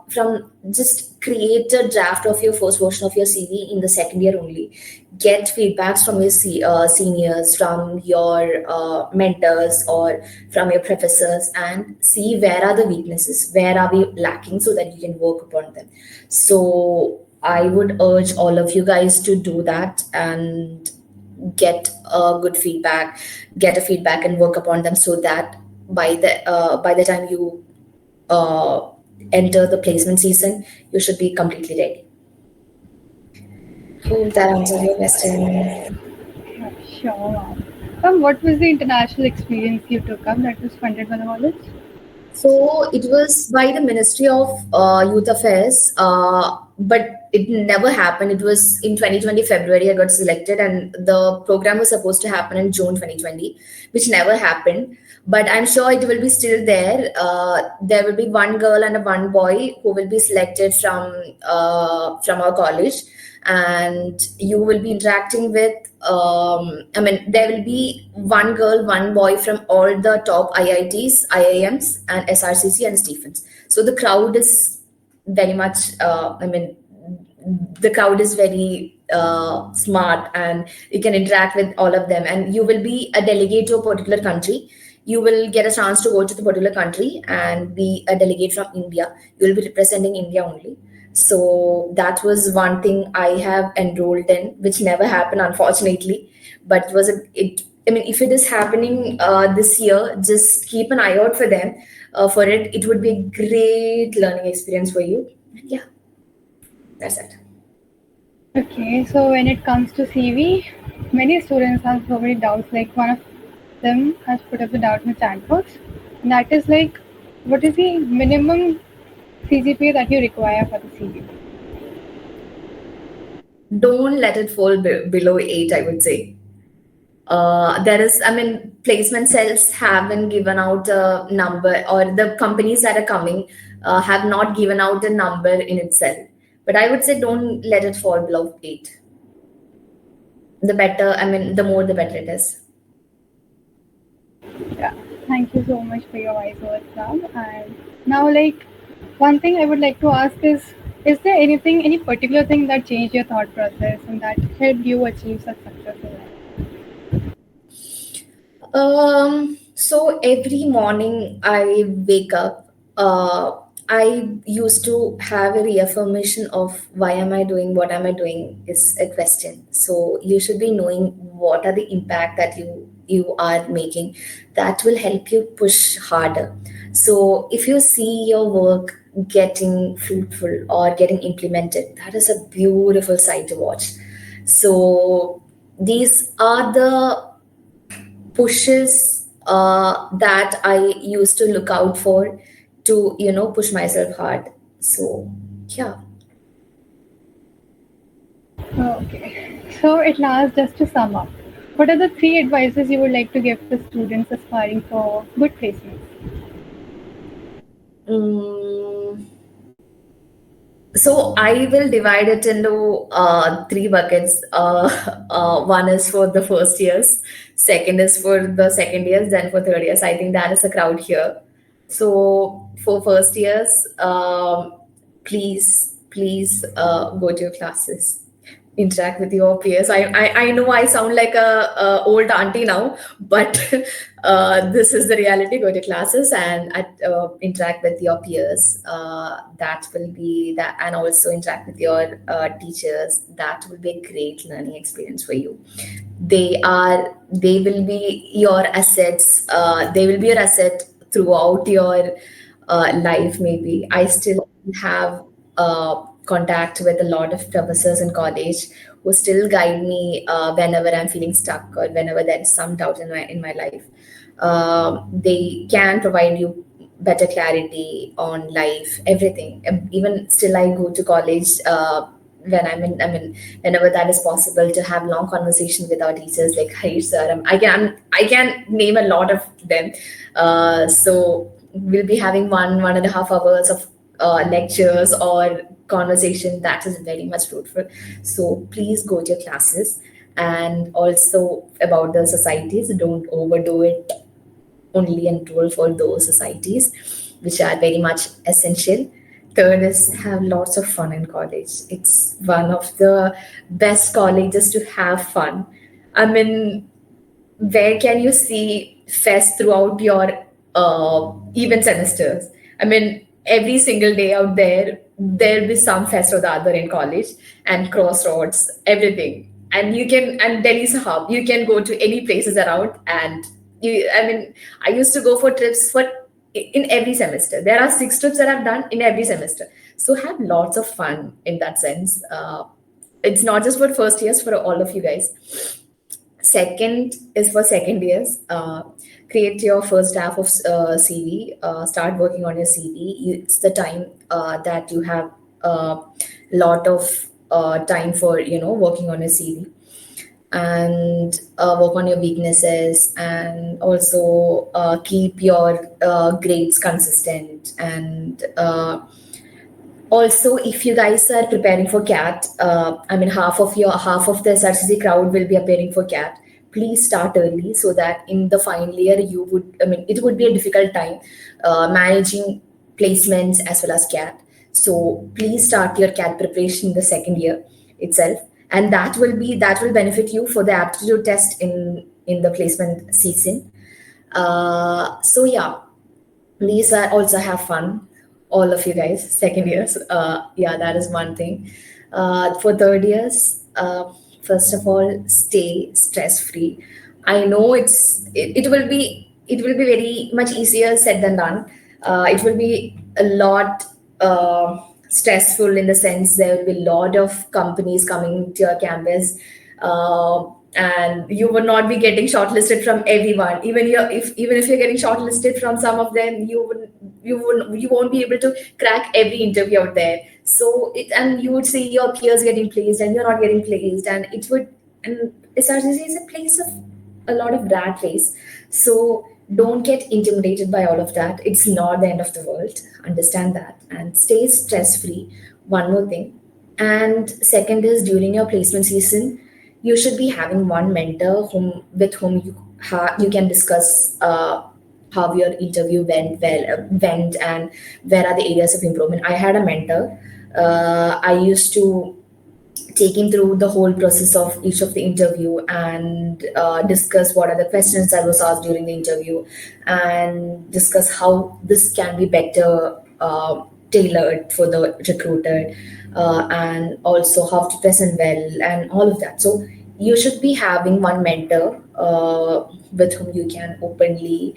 from just create a draft of your first version of your CV in the second year only. Get feedbacks from your seniors, from your mentors, or from your professors, and see where are the weaknesses, where are we lacking, so that you can work upon them. So, I would urge all of you guys to do that and get a good feedback, get a feedback and work upon them, so that by the time you uh, enter the placement season, you should be completely ready. Hope that answers your question. Yeah, sure. What was the international experience you took up that was funded by the college? So it was by the Ministry of Youth Affairs, but it never happened. It was in 2020 February I got selected, and the program was supposed to happen in June 2020, which never happened. But I'm sure it will be still there. There will be one girl and a one boy who will be selected from our college, and you will be interacting with. I mean, there will be one girl, one boy from all the top IITs, IIMs, and SRCC and Stephens. So the crowd is very much. The crowd is very smart, and you can interact with all of them. And you will be a delegate to a particular country. You will get a chance to go to the particular country and be a delegate from India. You will be representing India only. So that was one thing I have enrolled in, which never happened, unfortunately. But it was a it. I mean, if it is happening this year, just keep an eye out for them. For it, it would be a great learning experience for you. Yeah, that's it. Okay, so when it comes to CV, many students have so many doubts. Like one of them has put up the doubt in the chat box, and that is like, what is the minimum CGPA that you require for the CV? Don't let it fall below 8, I would say. There is, I mean, placement cells haven't given out a number, or the companies that are coming have not given out a number in itself. But I would say don't let it fall below 8. The better, I mean, the more the better it is. Yeah, thank you so much for your wise words, Ram. And now, like, one thing I would like to ask is there anything, any particular thing that changed your thought process and that helped you achieve such success in life? So every morning I wake up, I used to have a reaffirmation of why am I doing what am I doing is a question. So you should be knowing what are the impact that you are making. That will help you push harder. So if you see your work getting fruitful or getting implemented, that is a beautiful sight to watch. So these are the pushes that I used to look out for to push myself hard. So yeah. Okay, so at last, just to sum up, what are the three advices you would like to give to students aspiring for good placements? Mm, so I will divide it into three buckets. One is for the first years, second is for the second years, then for third years. I think that is a crowd here. So for first years, please go to your classes, interact with your peers. I know I sound like a old auntie now, but this is the reality. Go to classes and interact with your peers. That will be that, and also interact with your teachers. That will be a great learning experience for you. They will be your assets. They will be your asset throughout your life. Maybe I still have contact with a lot of professors in college who still guide me whenever I'm feeling stuck or whenever there is some doubt in my life. They can provide you better clarity on life, everything. Even still, I go to college. Whenever that is possible, to have long conversation with our teachers like Harish sir. I can name a lot of them. So we'll be having 1.5 hours of lectures or conversation that is very much fruitful. So please go to your classes. And also about the societies, don't overdo it. Only enroll for those societies which are very much essential. Third is have lots of fun in college. It's one of the best colleges to have fun. I mean, where can you see fest throughout your even semesters? I mean, every single day out there, there'll be some fest or the other in college, and crossroads, everything. And you can, and Delhi's a hub. You can go to any places around, and I used to go for trips for in every semester. There are 6 trips that I've done in every semester. So have lots of fun in that sense. It's not just for first years, for all of you guys. Second is for second years. Create your first draft of CV. Start working on your CV. It's the time that you have a lot of time for working on your CV, and work on your weaknesses, and also keep your grades consistent. And also, if you guys are preparing for CAT, I mean, half of the SRCC crowd will be appearing for CAT. Please start early so that in the final year it would be a difficult time managing placements as well as CAT. So please start your CAT preparation in the second year itself, and that will benefit you for the aptitude test in the placement season. So yeah, please also have fun, all of you guys. Second years, yeah, that is one thing. For third years, first of all, stay stress free. I know it will be very much easier said than done. It will be a lot stressful, in the sense there will be a lot of companies coming to your campus. And you will not be getting shortlisted from everyone. Even if you're getting shortlisted from some of them, you won't be able to crack every interview out there. So and you would see your peers getting placed and you're not getting placed, and SRCC is a place of a lot of rat race. So don't get intimidated by all of that. It's not the end of the world. Understand that and stay stress free. One more thing. And second is, during your placement season, you should be having one mentor with whom you can discuss how your interview went, and where are the areas of improvement. I had a mentor. I used to take him through the whole process of each of the interview, and discuss what are the questions that was asked during the interview, and discuss how this can be better tailored for the recruiter, and also how to present well, and all of that. So you should be having one mentor with whom you can openly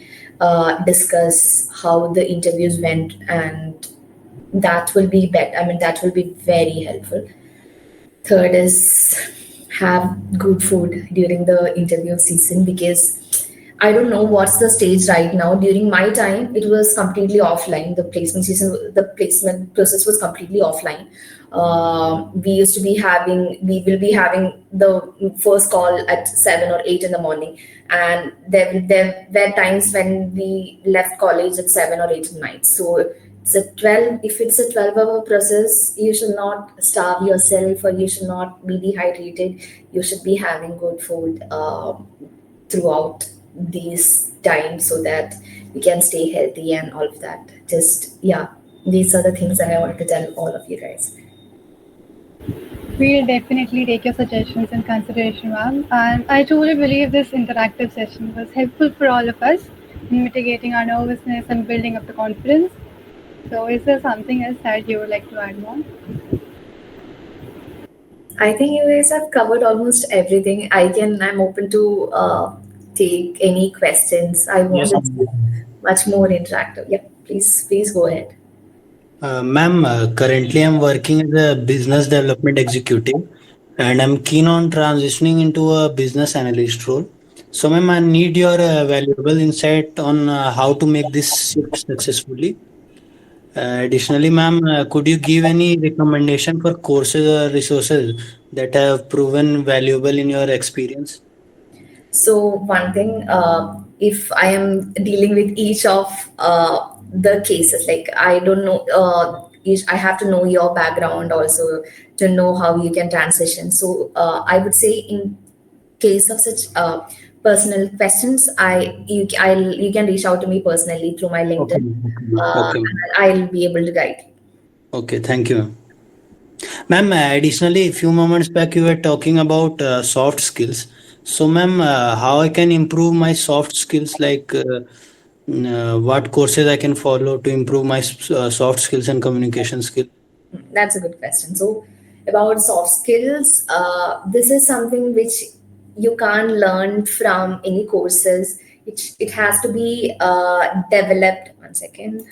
discuss how the interviews went, and that will be better. I mean, that will be very helpful. Third is, have good food during the interview season, because I don't know what's the stage right now. During my time, it was completely offline. The placement process was completely offline. We will be having the first call at 7 or 8 in the morning, and there were times when we left college at 7 or 8 at night. So if it's a 12-hour process, you should not starve yourself, or you should not be dehydrated. You should be having good food throughout these times, so that you can stay healthy and all of that. Just, yeah, these are the things that I wanted to tell all of you guys. We'll definitely take your suggestions in consideration, ma'am. And I truly believe this interactive session was helpful for all of us in mitigating our nervousness and building up the confidence. So, is there something else that you would like to add more? I think you guys have covered almost everything. I'm open to take any questions. I want Yes, it much more interactive. Yep, please go ahead. ma'am. Currently, I'm working as a business development executive, and I'm keen on transitioning into a business analyst role. So, ma'am, I need your valuable insight on how to make this shift successfully. Additionally, ma'am, could you give any recommendation for courses or resources that have proven valuable in your experience? So one thing, if I am dealing with each of the cases, like I don't know, I have to know your background also to know how you can transition. So I would say, in case of such personal questions, you can reach out to me personally through my Okay, LinkedIn, okay, and I'll be able to guide you. okay. Thank you, ma'am. Ma'am, additionally, a few moments back you were talking about soft skills. So, ma'am, how I can improve my soft skills? Like, what courses I can follow to improve my soft skills and communication skill? That's a good question. So, about soft skills, this is something which you can't learn from any courses. It has to be developed. One second.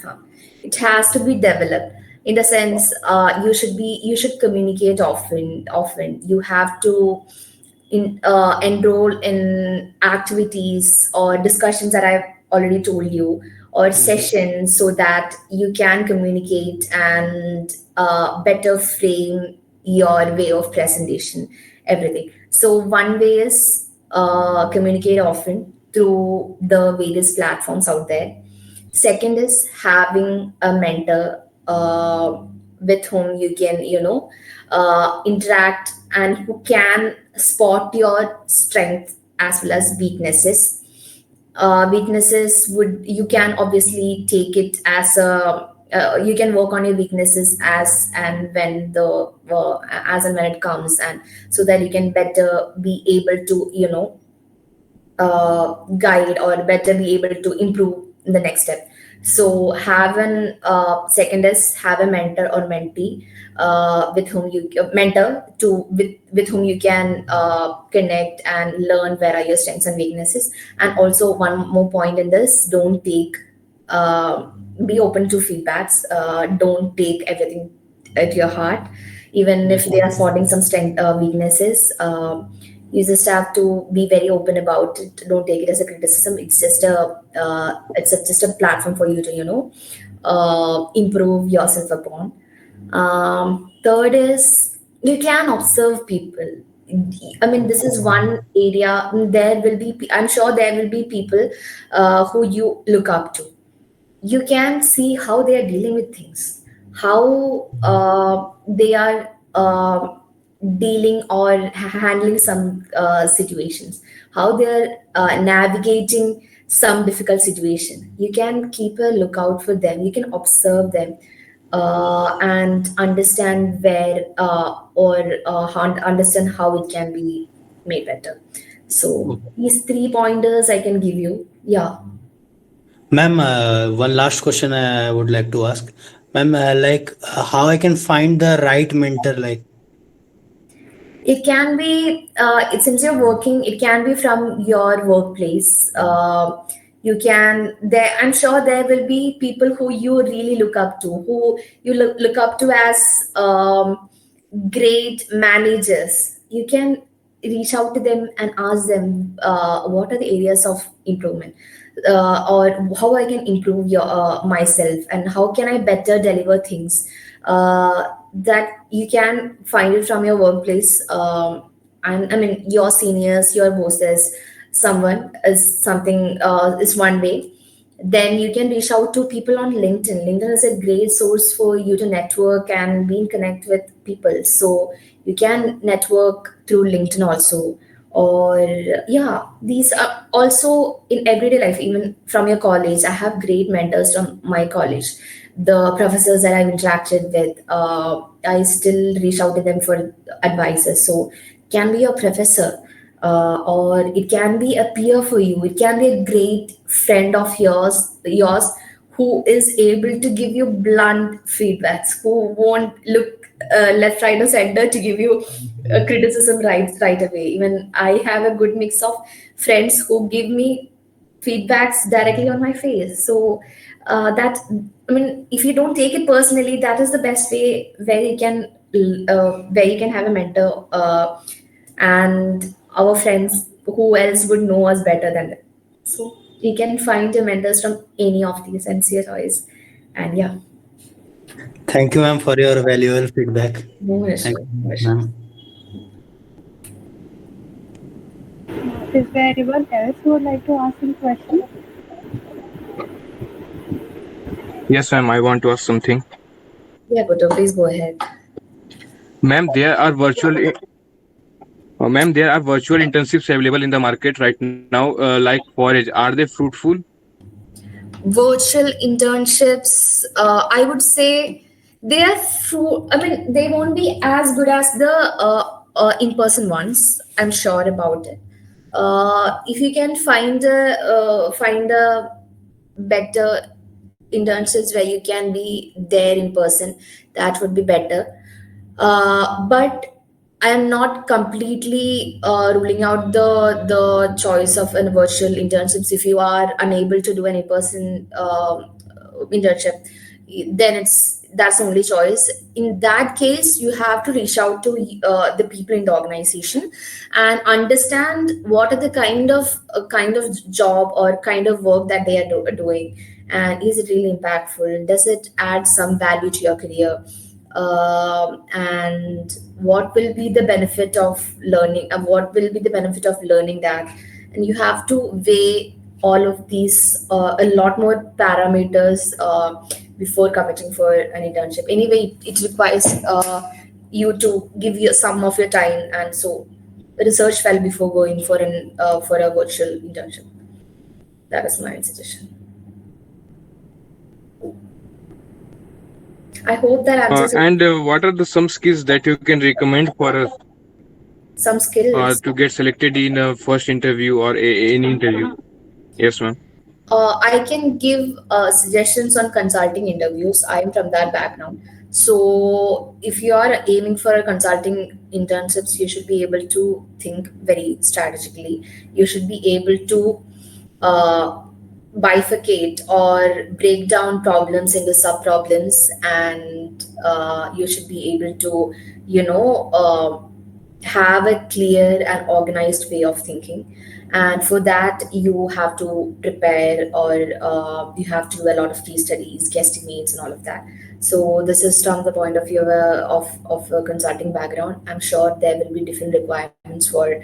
It has to be developed, in the sense, you should communicate often. You have to enroll in activities or discussions that I've already told you, or sessions, so that you can communicate and better frame your way of presentation, everything. So one way is communicate often through the various platforms out there. Second is having a mentor with whom you can, interact, and who can spot your strengths as well as weaknesses. Weaknesses would, you can obviously take it as a, you can work on your weaknesses as and when it comes, and so that you can better be able to, guide, or better be able to improve in the next step. So have an second is have a mentor or mentee, with whom you mentor to with whom you can connect and learn where are your strengths and weaknesses. And also one more point in this: don't take be open to feedbacks. Don't take everything at your heart, even if they are spotting some strength weaknesses. You just have to be very open about it. Don't take it as a criticism. It's just just a platform for you to, improve yourself upon. Third is you can observe people. I mean, this is one area. There will be, I'm sure there will be people who you look up to. You can see how they are dealing with things, how they are dealing or handling some situations, how they are navigating some difficult situation. You can keep a lookout for them. You can observe them and understand where understand how it can be made better. So these 3 pointers I can give you. Yeah. Ma'am, one last question I would like to ask. Ma'am, how I can find the right mentor? Like, it can be, since you're working, it can be from your workplace. You can, there, I'm sure there will be people who you really look up to, who you look up to as great managers. You can reach out to them and ask them what are the areas of improvement, or how I can improve myself, and how can I better deliver things. That you can find it from your workplace. And I mean, your seniors, your bosses, someone is something is one way. Then you can reach out to people on LinkedIn. LinkedIn is a great source for you to network and be in connect with people. So you can network through LinkedIn also. Or yeah, these are also in everyday life, even from your college. I have great mentors from my college. The professors that I've interacted with, I still reach out to them for advices. So can be your professor, or it can be a peer for you. It can be a great friend of yours who is able to give you blunt feedbacks, who won't look left, right, or center to give you criticism right away. Even I have a good mix of friends who give me feedbacks directly on my face. So that, I mean, if you don't take it personally, that is the best way where you can have a mentor, and our friends, who else would know us better than them. So you can find your mentors from any of these and see your choice. And yeah, thank you, ma'am, for your valuable feedback. no Thank issue. No you, issue. ma'am. Is there anyone else who would like to ask any question? Yes, ma'am, I want to ask something. Yeah, Goto, please go ahead. Ma'am, there are virtual internships available in the market right now, like Forage. Are they fruitful? Virtual internships, I would say they are I mean, they won't be as good as the in-person ones. I'm sure about it. If you can find a better internships where you can be there in person, that would be better. But I am not completely ruling out the choice of a virtual internships. If you are unable to do an in-person internship, then that's the only choice. In that case, you have to reach out to the people in the organization and understand what are the kind of job or kind of work that they are doing, and is it really impactful, does it add some value to your career, and what will be the benefit of learning, that. And you have to weigh all of these, a lot more parameters, before committing for an internship. Anyway, it requires you to give you some of your time, and so research well before going for a virtual internship. That is my suggestion. I hope that answers And what are the some skills that you can recommend for us some skills. to get selected in a first interview or any interview? Yes, ma'am. I can give suggestions on consulting interviews. I'm from that background. So, if you are aiming for a consulting internships, you should be able to think very strategically. You should be able to uh, bifurcate or break down problems into sub problems, and you should be able to, have a clear and organized way of thinking. And for that, you have to prepare, or you have to do a lot of case studies, guesstimates, and all of that. So this is from the point of view of a consulting background. I'm sure there will be different requirements for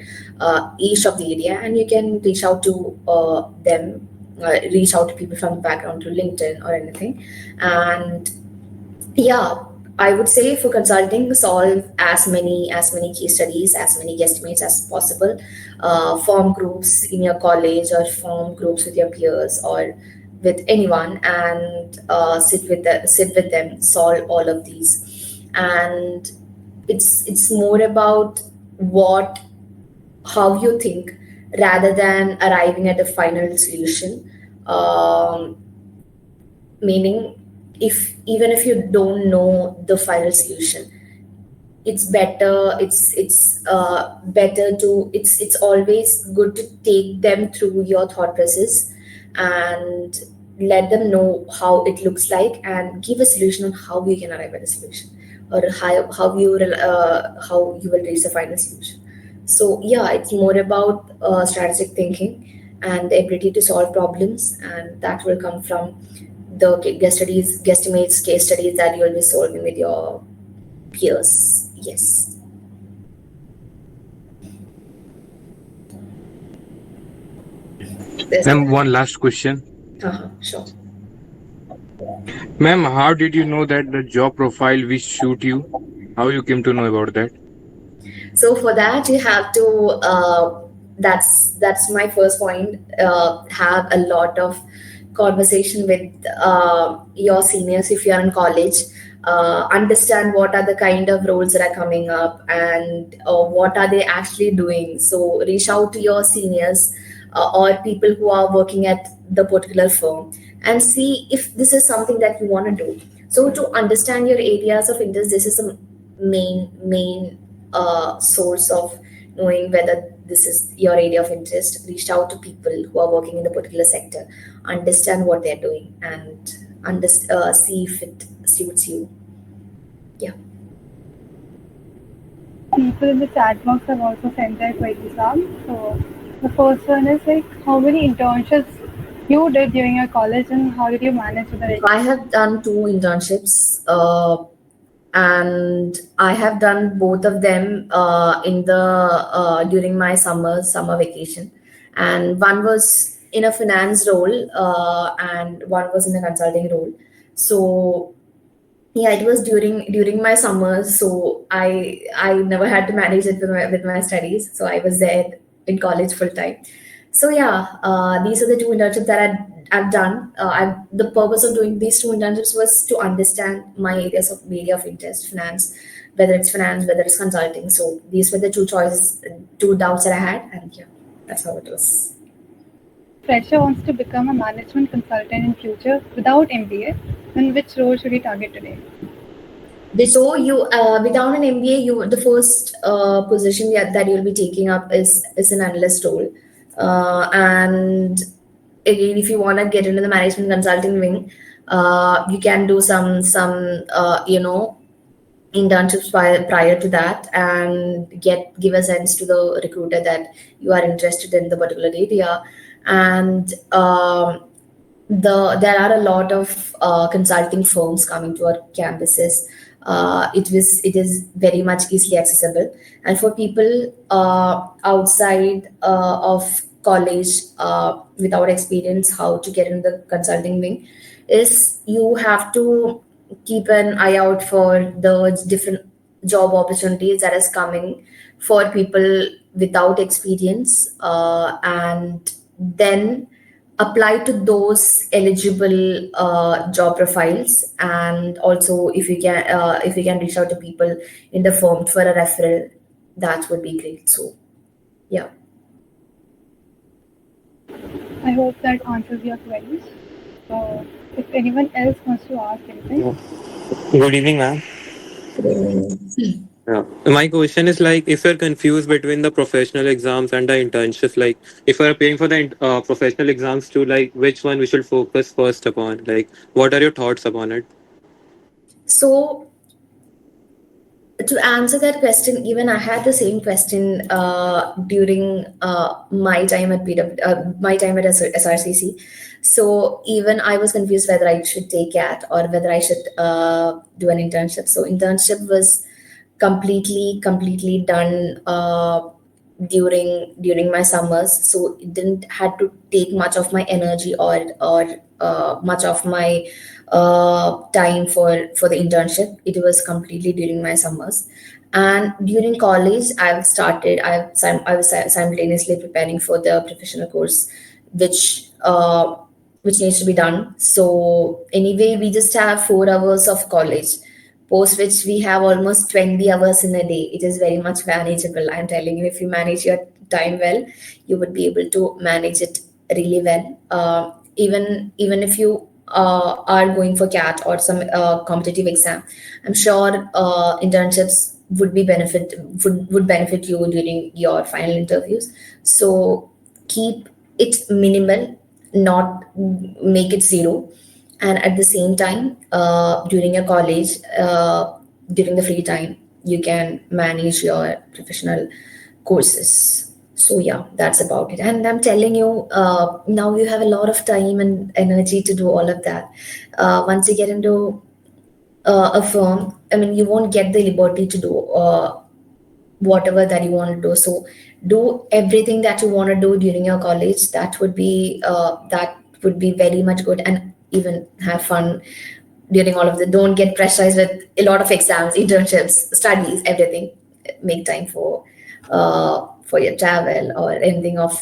each of the area, and you can reach out to them, reach out to people from the background through LinkedIn or anything. And yeah, I would say for consulting, solve as many case studies, as many guesstimates as possible. Form groups in your college, or form groups with your peers, or with anyone, and sit with them, solve all of these. And it's more about what how you think, rather than arriving at a final solution. Um, Meaning, if even if you don't know the final solution, it's always good to take them through your thought process, and let them know how it looks like, and give a solution on how you can arrive at a solution, or how you will reach the final solution. So yeah, it's more about strategic thinking and the ability to solve problems, and that will come from the guesstimates, case studies that you'll be solving with your peers. Yes. Ma'am, one last question. Sure. Ma'am, how did you know that the job profile will suit you? How you came to know about that? So for that, you have to. That's my first point. Have a lot of conversation with your seniors if you are in college. Understand what are the kind of roles that are coming up, and what are they actually doing. So reach out to your seniors, or people who are working at the particular firm, and see if this is something that you want to do. So to understand your areas of interest, this is the main source of knowing whether this is your area of interest. Reach out to people who are working in the particular sector, understand what they're doing, and see if it suits you. Yeah. People in the chat box have also sent their queries up. So the first one is like, how many internships you did during your college, and how did you manage with the I have done 2 internships, and I have done both of them in the during my summer vacation, and one was in a finance role, and one was in a consulting role. So yeah, it was during my summers, so I never had to manage it with my studies, so I was there in college full time. So yeah, these are the 2 internships that I've done. The purpose of doing these 2 internships was to understand my area of interest, finance, whether it's consulting. So these were the 2 choices, 2 doubts that I had, and yeah, that's how it was. fresher wants to become a management consultant in future without MBA, then which role should he target today? So you, without an MBA, the first position that you'll be taking up is an analyst role, and again, if you want to get into the management consulting wing, you can do some internships prior to that, and give a sense to the recruiter that you are interested in the particular area. And there are a lot of consulting firms coming to our campuses. It is very much easily accessible, and for people outside of college without experience, how to get into the consulting wing is you have to keep an eye out for the different job opportunities that is coming for people without experience, and then apply to those eligible job profiles. And also, if you can reach out to people in the firm for a referral, that would be great. So yeah. I hope that answers your queries. So, if anyone else wants to ask anything, Good evening, ma'am. Yeah. My question is like, if you're confused between the professional exams and the internships, like if you're paying for the professional exams too, like which one we should focus first upon? Like, what are your thoughts upon it? So to answer that question, even I had the same question during my time at my time at SRCC. So even I was confused whether I should take CAT or whether I should do an internship. So internship was completely done during my summers. So it didn't had to take much of my energy or much of my time for the internship. It was completely during my summers. And during college, I was simultaneously preparing for the professional course, which needs to be done. So anyway, we just have 4 hours of college, post which we have almost 20 hours in a day. It is very much manageable. I'm telling you, if you manage your time well, you would be able to manage it really well. Even if you are going for CAT or some competitive exam, I'm sure internships would benefit you during your final interviews. So keep it minimal, not make it zero. And at the same time, during your college, during the free time, you can manage your professional courses. So yeah, that's about it. And I'm telling you, now you have a lot of time and energy to do all of that. Once you get into a firm, I mean, you won't get the liberty to do whatever that you want to do. So do everything that you want to do during your college. That would be very much good, and even have fun during all of the. Don't get pressurized with a lot of exams, internships, studies, everything. Make time for your travel or anything of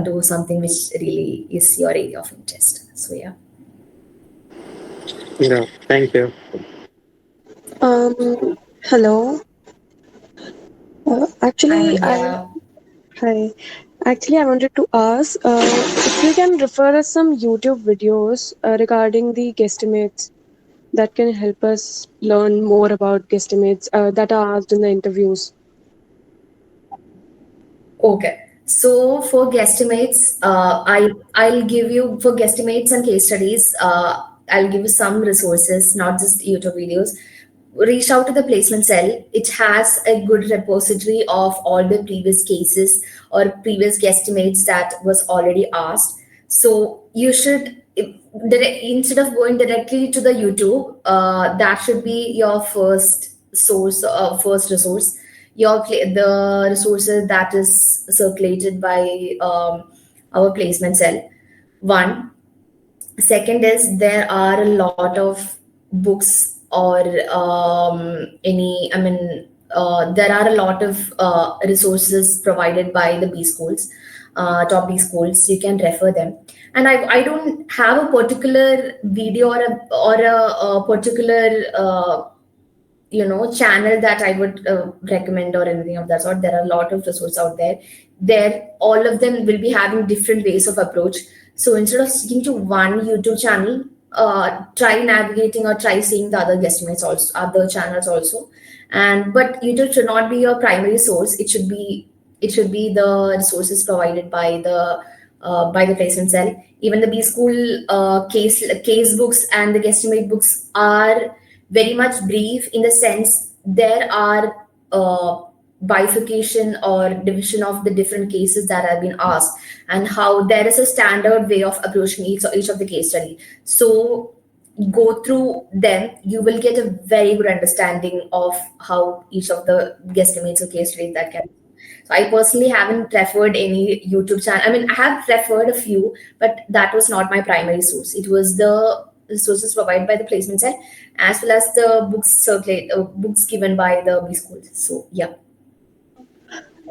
do something which really is your area of interest. So yeah. Yeah. Thank you. Hello. Actually, Yeah. hi. Actually, I wanted to ask if you can refer us some YouTube videos regarding the guesstimates that can help us learn more about guesstimates that are asked in the interviews. Okay. So for guesstimates, I'll give you for guesstimates and case studies. I'll give you some resources, not just YouTube videos. Reach out to the placement cell. It has a good repository of all the previous cases or previous guesstimates that was already asked. So you should, instead of going directly to the YouTube, that should be your first first resource. The resources that is circulated by our placement cell. One. Second is there are a lot of books or there are a lot of resources provided by the B schools, top B schools. You can refer them. And I don't have a particular video or a particular channel that I would recommend or anything of that sort. There are a lot of resources out there. All of them will be having different ways of approach. So instead of sticking to one YouTube channel, try navigating or try seeing the other guesstimates also, other channels also. But YouTube should not be your primary source. It should be the resources provided by the by the placement cell. Even the B school case books and the guesstimate books are very much brief, in the sense there are bifurcation or division of the different cases that have been asked, and how there is a standard way of approaching each of the case study. So go through them, you will get a very good understanding of how each of the guesstimates or case studies that can. So I personally haven't referred any YouTube channel. I mean, I have referred a few, but that was not my primary source. It was the resources provided by the placement cell, as well as the books given by the B school. So yeah.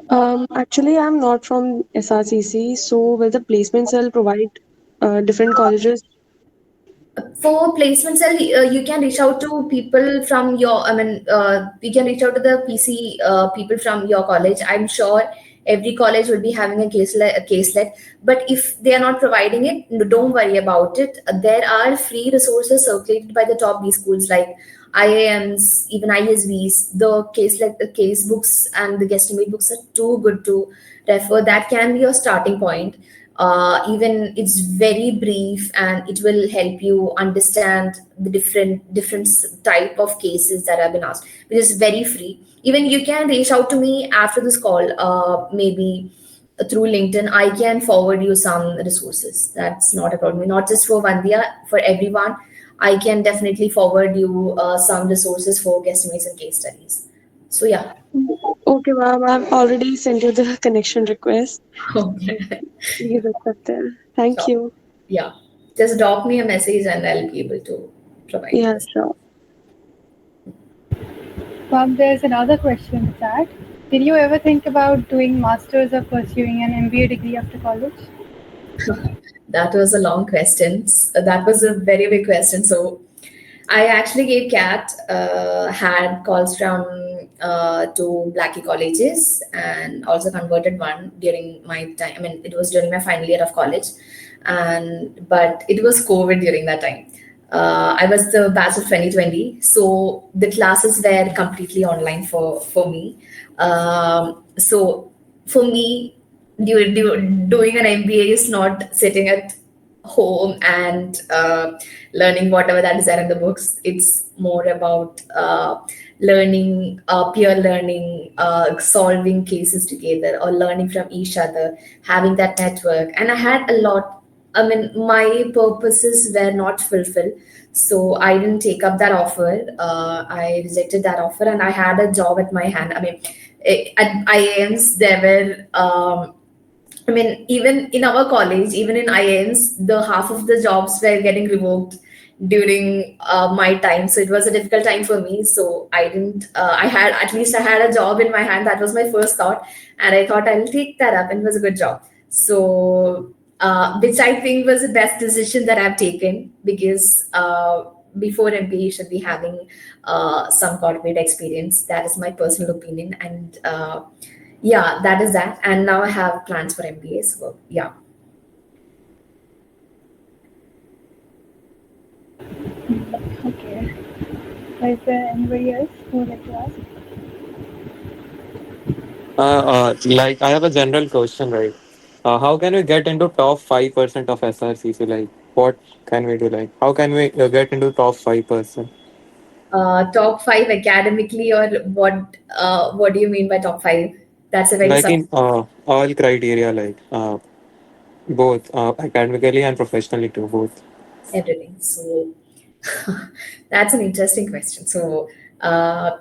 Actually, I'm not from SRCC, so will the placement cell provide different colleges? For placement cell, you can reach out to people from your, you can reach out to the PC people from your college. I'm sure every college will be having a caselet, but if they are not providing it, don't worry about it. There are free resources circulated by the top B schools like IIMs, even ISVs. The case books and the guesstimate books are too good to refer. That can be your starting point. Even it's very brief, and it will help you understand the different type of cases that have been asked, which is very free. Even you can reach out to me after this call, maybe through LinkedIn. I can forward you some resources. That's not a problem, not just for Vandya, for everyone. I can definitely forward you some resources for guesstimates and case studies. So yeah. Okay, ma'am, I've already sent you the connection request. Okay. Please accept it. Thank Sure. you. Yeah, just drop me a message and I'll be able to provide Yeah, this. sure. There's another question in chat. Did you ever think about doing masters or pursuing an MBA degree after college? That was a long question. That was a very big question. So I actually gave CAT, had calls from two Blackie colleges, and also converted one during my time. I mean, it was during my final year of college, but it was COVID during that time. I was the batch of 2020, so the classes were completely online for me. So for me, doing an MBA is not sitting at home and learning whatever that is there in the books. It's more about learning, peer learning, solving cases together, or learning from each other, having that network. And I had a lot. I mean, my purposes were not fulfilled, so I didn't take up that offer. I rejected that offer, and I had a job at my hand. I mean, at IIMs there were. Even in our college, even in IIMs, the half of the jobs were getting revoked during my time. So it was a difficult time for me. So I didn't. I had a job in my hand. That was my first thought, and I thought I'll take that up, and it was a good job. So, which I think was the best decision that I've taken, because before MBA, you should be having some corporate experience. That is my personal opinion, and. Yeah, that is that. And now I have plans for MBA. So yeah. Okay. Is there anybody else who would like to ask? Like I have a general question, right? How can we get into top 5% of SRCC? Like, what can we do? Like, how can we get into top 5%? Top five academically, or what? What do you mean by top five? That's a very Like in all criteria, like both academically and professionally too, both. everything. So that's an interesting question. So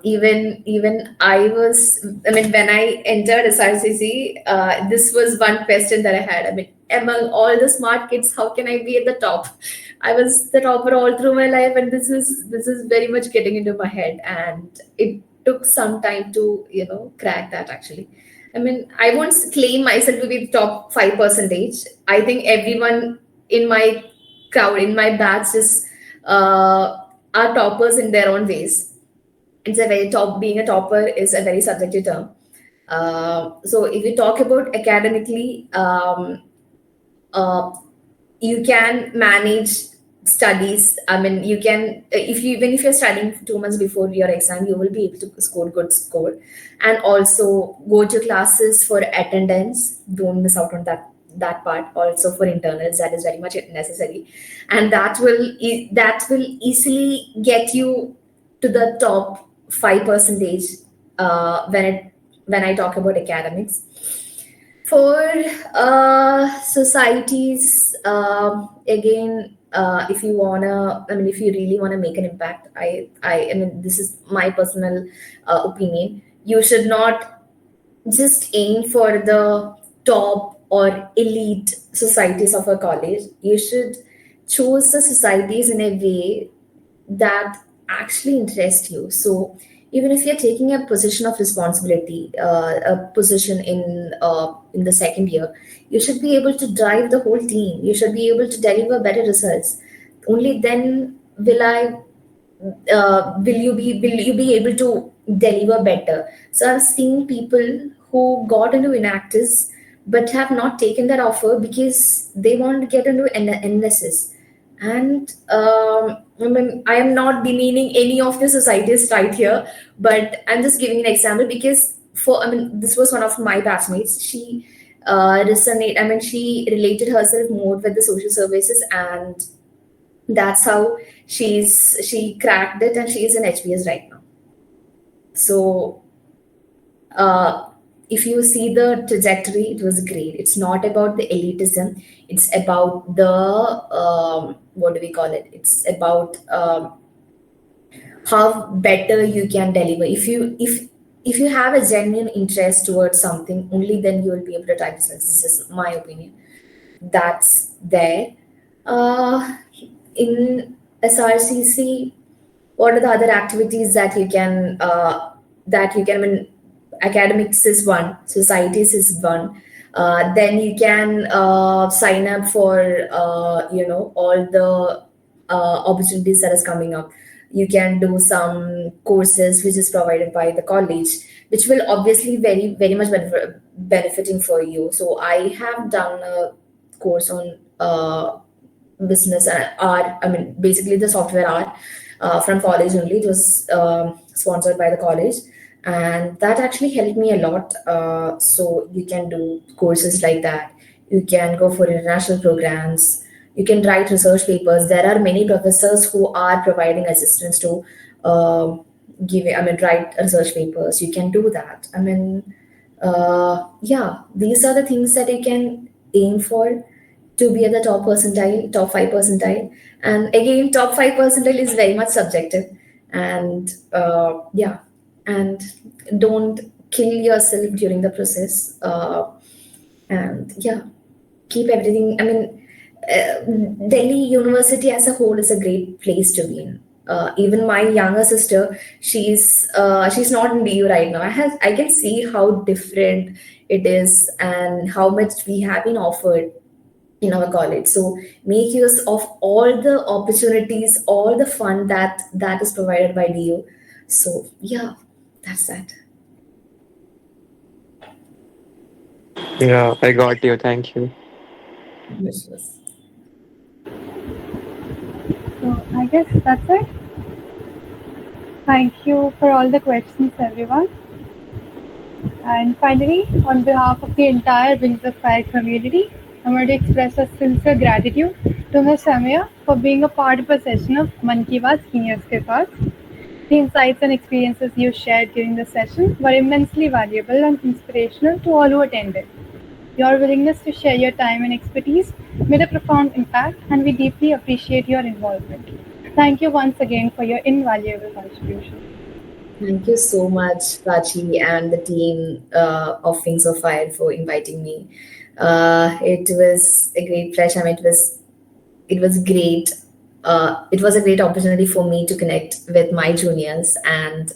even I was, I mean, when I entered SRCC, this was one question that I had. I mean, among all the smart kids, how can I be at the top? I was the topper all through my life, and this is very much getting into my head, and it took some time to crack that actually. I mean, I won't claim myself to be the top 5%. I think everyone in my crowd, in my batch, is are toppers in their own ways. It's a very top. Being a topper is a very subjective term. So if we talk about academically, uh, you can manage studies. I mean, you can, even if you're studying 2 months before your exam, you will be able to score good score. And also go to classes for attendance. Don't miss out on that. that part also for internals. That is very much necessary, and that will easily get you to the top 5% when I talk about academics. For societies, again, if you wanna, I mean, if you really wanna make an impact, I mean, this is my personal opinion. You should not just aim for the top or elite societies of a college. You should choose the societies in a way that actually interest you. So even if you're taking a position of responsibility, a position in the second year, you should be able to drive the whole team. You should be able to deliver better results. Only then will you be able to deliver better. So I've seen people who got into Enactus but have not taken that offer because they want to get into NSS. And I mean, I am not demeaning any of the societies right here, but I'm just giving an example because I mean, this was one of my batchmates. She she related herself more with the social services, and that's how she cracked it, and she is in HBS right now. So if you see the trajectory, it was great. It's not about the elitism. It's about the what do we call it? It's about how better you can deliver. If you have a genuine interest towards something, only then you will be able to type this. This is my opinion. That's there. In SRCC, what are the other activities that you can I mean, academics is one, societies is one. Then you can sign up for all the opportunities that is coming up. You can do some courses which is provided by the college, which will obviously very very much benefiting for you. So I have done a course on business and art. I mean, basically the software art from college only. It was sponsored by the college, and that actually helped me a lot. So you can do courses like that. You can go for international programs. You can write research papers. There are many professors who are providing assistance to write research papers. You can do that. I mean, yeah, these are the things that you can aim for to be at the top percentile, top 5 percentile. And again, top 5 percentile is very much subjective. And yeah, and don't kill yourself during the process. And yeah, keep everything. I mean, Delhi University as a whole is a great place to be in. Even my younger sister, she's not in DU right now. I can see how different it is and how much we have been offered in our college. So make use of all the opportunities, all the fun that is provided by DU. So yeah, that's that. Yeah, I got you. Thank you. Which was- So I guess that's it. Thank you for all the questions, everyone. And finally, on behalf of the entire Wings of Fire community, I want to express a sincere gratitude to Ms. Ameya for being a part of a session of Mann Ki Baat Seniors Ke Paas. The insights and experiences you shared during the session were immensely valuable and inspirational to all who attended. Your willingness to share your time and expertise made a profound impact, and we deeply appreciate your involvement. Thank you once again for your invaluable contribution. Thank you so much, Prachi, and the team of Wings of Fire for inviting me. It was a great pleasure. I mean, it was great. It was a great opportunity for me to connect with my juniors and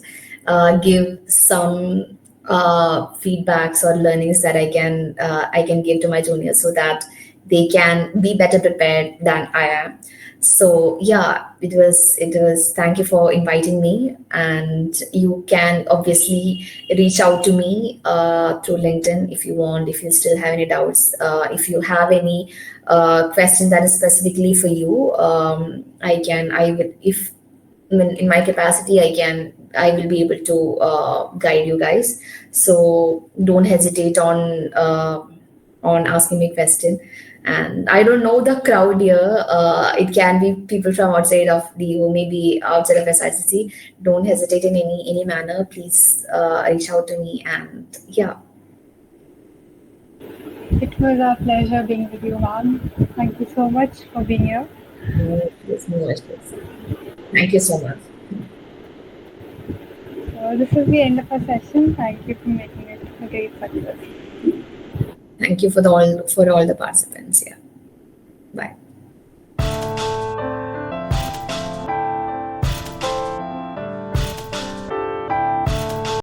give some feedbacks or learnings that I can give to my juniors so that they can be better prepared than I am. So yeah, it was thank you for inviting me, and you can obviously reach out to me through LinkedIn if you want, if you still have any doubts, if you have any question that is specifically for you. I will, if in my capacity, I will be able to guide you guys. So don't hesitate on on asking me question. And I don't know the crowd here. It can be people from outside of the, or maybe outside of SRCC. Don't hesitate in any manner. Please reach out to me. And yeah, It was a pleasure being with you, ma'am. Thank you so much for being here. yes, no issues. Thank you so much. So this is the end of our session. Thank you for making it a great success. Thank you for all the participants. Yeah.